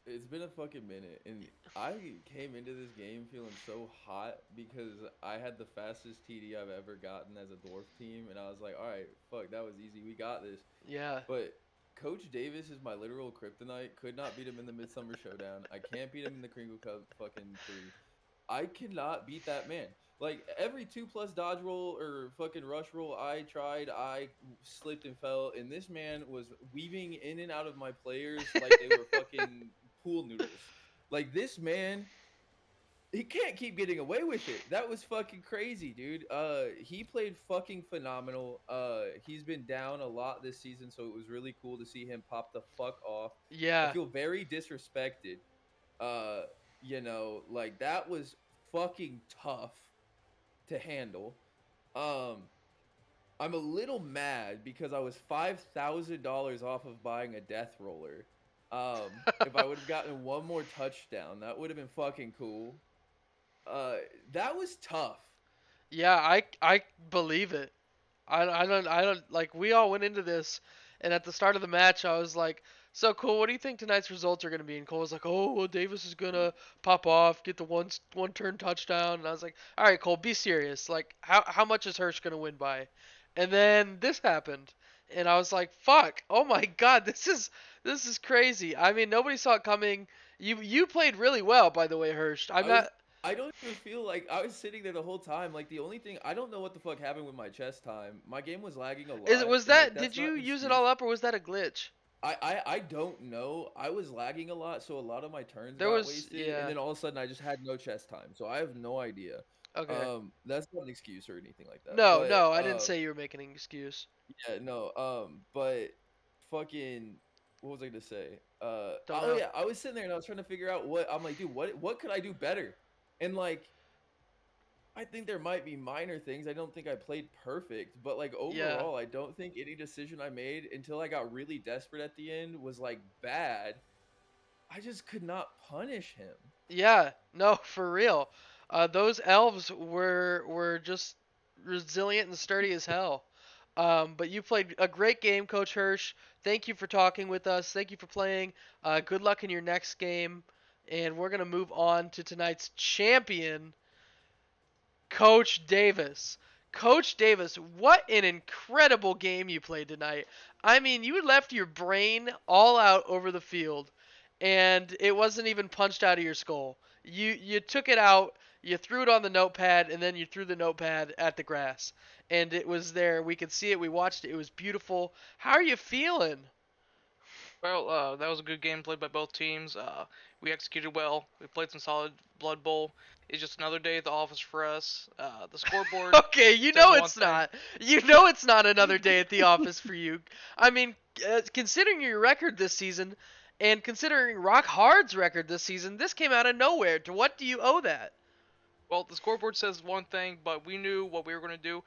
[SPEAKER 3] It's been a fucking minute, and I came into this game feeling so hot because I had the fastest TD I've ever gotten as a dwarf team, and I was like, all right, fuck, that was easy. We got this.
[SPEAKER 1] Yeah.
[SPEAKER 3] But Coach Davis is my literal kryptonite. Could not beat him in the Midsummer Showdown. I can't beat him in the Kringle Cup fucking 3. I cannot beat that man. Like every 2+ dodge roll or fucking rush roll I tried, I slipped and fell, and this man was weaving in and out of my players like they were fucking pool noodles. Like this man, he can't keep getting away with it. That was fucking crazy, dude. He played fucking phenomenal. He's been down a lot this season, so it was really cool to see him pop the fuck off. I
[SPEAKER 1] Yeah.
[SPEAKER 3] feel very disrespected. Uh, like that was fucking tough to handle. Um, I'm a little mad because I was $5,000 off of buying a death roller. If I would have gotten one more touchdown, that would have been fucking cool. Uh, that was tough.
[SPEAKER 1] Yeah, I believe it. I don't like we all went into this and at the start of the match I was like, "So cool, what do you think tonight's results are going to be?" And Cole was like, "Oh, well Davis is going to pop off, get the one turn touchdown." And I was like, "All right, Cole, be serious. Like how much is Hirsch going to win by?" And then this happened. And I was like, "Fuck. Oh my god, this is crazy." I mean, nobody saw it coming. You played really well, by the way, Hirsch. I'm
[SPEAKER 3] I was
[SPEAKER 1] not
[SPEAKER 3] I don't even feel like I was sitting there the whole time. Like the only thing I don't know what the fuck happened with my chest time. My game was lagging a
[SPEAKER 1] Is
[SPEAKER 3] lot,
[SPEAKER 1] was
[SPEAKER 3] and like
[SPEAKER 1] that
[SPEAKER 3] that's
[SPEAKER 1] did you
[SPEAKER 3] not an
[SPEAKER 1] use it
[SPEAKER 3] excuse.
[SPEAKER 1] all up or was that a glitch?
[SPEAKER 3] I don't know. I was lagging a lot, so a lot of my turns
[SPEAKER 1] There
[SPEAKER 3] got
[SPEAKER 1] was
[SPEAKER 3] wasted, and
[SPEAKER 1] yeah.
[SPEAKER 3] then all of a sudden I just had no chest time. So I have no idea.
[SPEAKER 1] Okay.
[SPEAKER 3] That's not an excuse or anything like that.
[SPEAKER 1] No,
[SPEAKER 3] But
[SPEAKER 1] no, I didn't say you were making an excuse.
[SPEAKER 3] yeah, no. But fucking, what was I gonna say?
[SPEAKER 1] Don't
[SPEAKER 3] Oh
[SPEAKER 1] know.
[SPEAKER 3] yeah, I was sitting there and I was trying to figure out what I'm like, dude, what could I do better? And like, I think there might be minor things. I don't think I played perfect, but like
[SPEAKER 1] Yeah.
[SPEAKER 3] overall, I don't think any decision I made until I got really desperate at the end was like bad. I just could not punish him.
[SPEAKER 1] Yeah. No, for real. Those elves were just resilient and sturdy as hell. But you played a great game, Coach Hirsch. Thank you for talking with us. Thank you for playing. Good luck in your next game. And we're going to move on to tonight's champion, Coach Davis. Coach Davis, what an incredible game you played tonight. I mean, you left your brain all out over the field, and it wasn't even punched out of your skull. You took it out, you threw it on the notepad, and then you threw the notepad at the grass. And it was there. We could see it. We watched it. It was beautiful. How are you feeling?
[SPEAKER 7] Well, that was a good game played by both teams. We executed well. We played some solid Blood Bowl. It's just another day at the office for us. The scoreboard
[SPEAKER 1] Okay, you
[SPEAKER 7] says
[SPEAKER 1] know
[SPEAKER 7] one
[SPEAKER 1] it's
[SPEAKER 7] thing.
[SPEAKER 1] not. You know it's not another day at the office for you. I mean, considering your record this season, and considering Rock Hard's record this season, this came out of nowhere. To what do you owe that?
[SPEAKER 7] Well, the scoreboard says one thing, but we knew what we were going to do.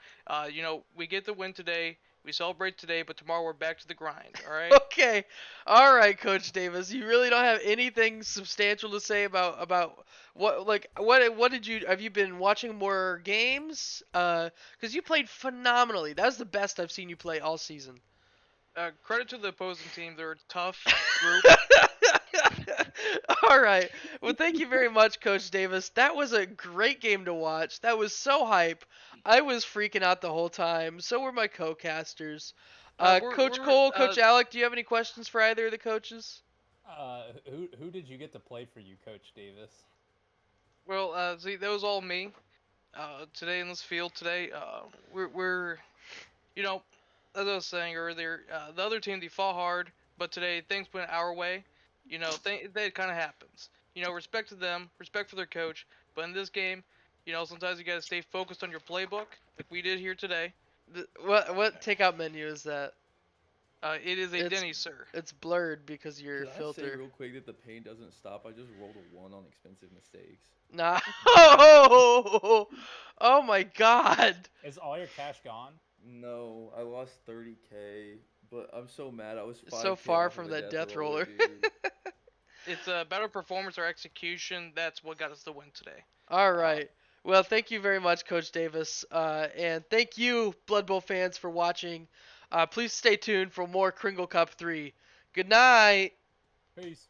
[SPEAKER 7] We get the win today. We celebrate today, but tomorrow we're back to the grind. All right.
[SPEAKER 1] Okay, all right, Coach Davis. You really don't have anything substantial to say about what did you have you been watching more games? Because you played phenomenally. That was the best I've seen you play all season.
[SPEAKER 7] Credit to the opposing team. They're a tough group.
[SPEAKER 1] All right. Well, thank you very much, Coach Davis. That was a great game to watch. That was so hype. I was freaking out the whole time. So were my co-casters. Coach Cole, Coach Alec, do you have any questions for either of the coaches?
[SPEAKER 2] Who did you get to play for you, Coach Davis?
[SPEAKER 7] Well, see, that was all me. Today in this field today, we're as I was saying earlier, the other team they fought hard, but today things went our way. That kind of happens. Respect to them, respect for their coach. But in this game, sometimes you gotta stay focused on your playbook, like we did here today.
[SPEAKER 1] What takeout menu is that?
[SPEAKER 7] It is a
[SPEAKER 1] It's-
[SPEAKER 7] Denny's, sir.
[SPEAKER 1] It's blurred because of your
[SPEAKER 3] Can I say
[SPEAKER 1] filter.
[SPEAKER 3] real quick that the pain doesn't stop? I just rolled a 1 on expensive mistakes.
[SPEAKER 1] Nah. Oh my God.
[SPEAKER 2] Is all your cash gone?
[SPEAKER 3] No, I lost 30K, but I'm so mad. I was 5K
[SPEAKER 1] So far
[SPEAKER 3] off
[SPEAKER 1] from
[SPEAKER 3] of a
[SPEAKER 1] that death roller.
[SPEAKER 3] dude.
[SPEAKER 7] It's a better performance or execution. That's what got us the win today.
[SPEAKER 1] All right. Well, thank you very much, Coach Davis. And thank you, Blood Bowl fans, for watching. Please stay tuned for more Kringle Cup 3. Good night.
[SPEAKER 2] Peace.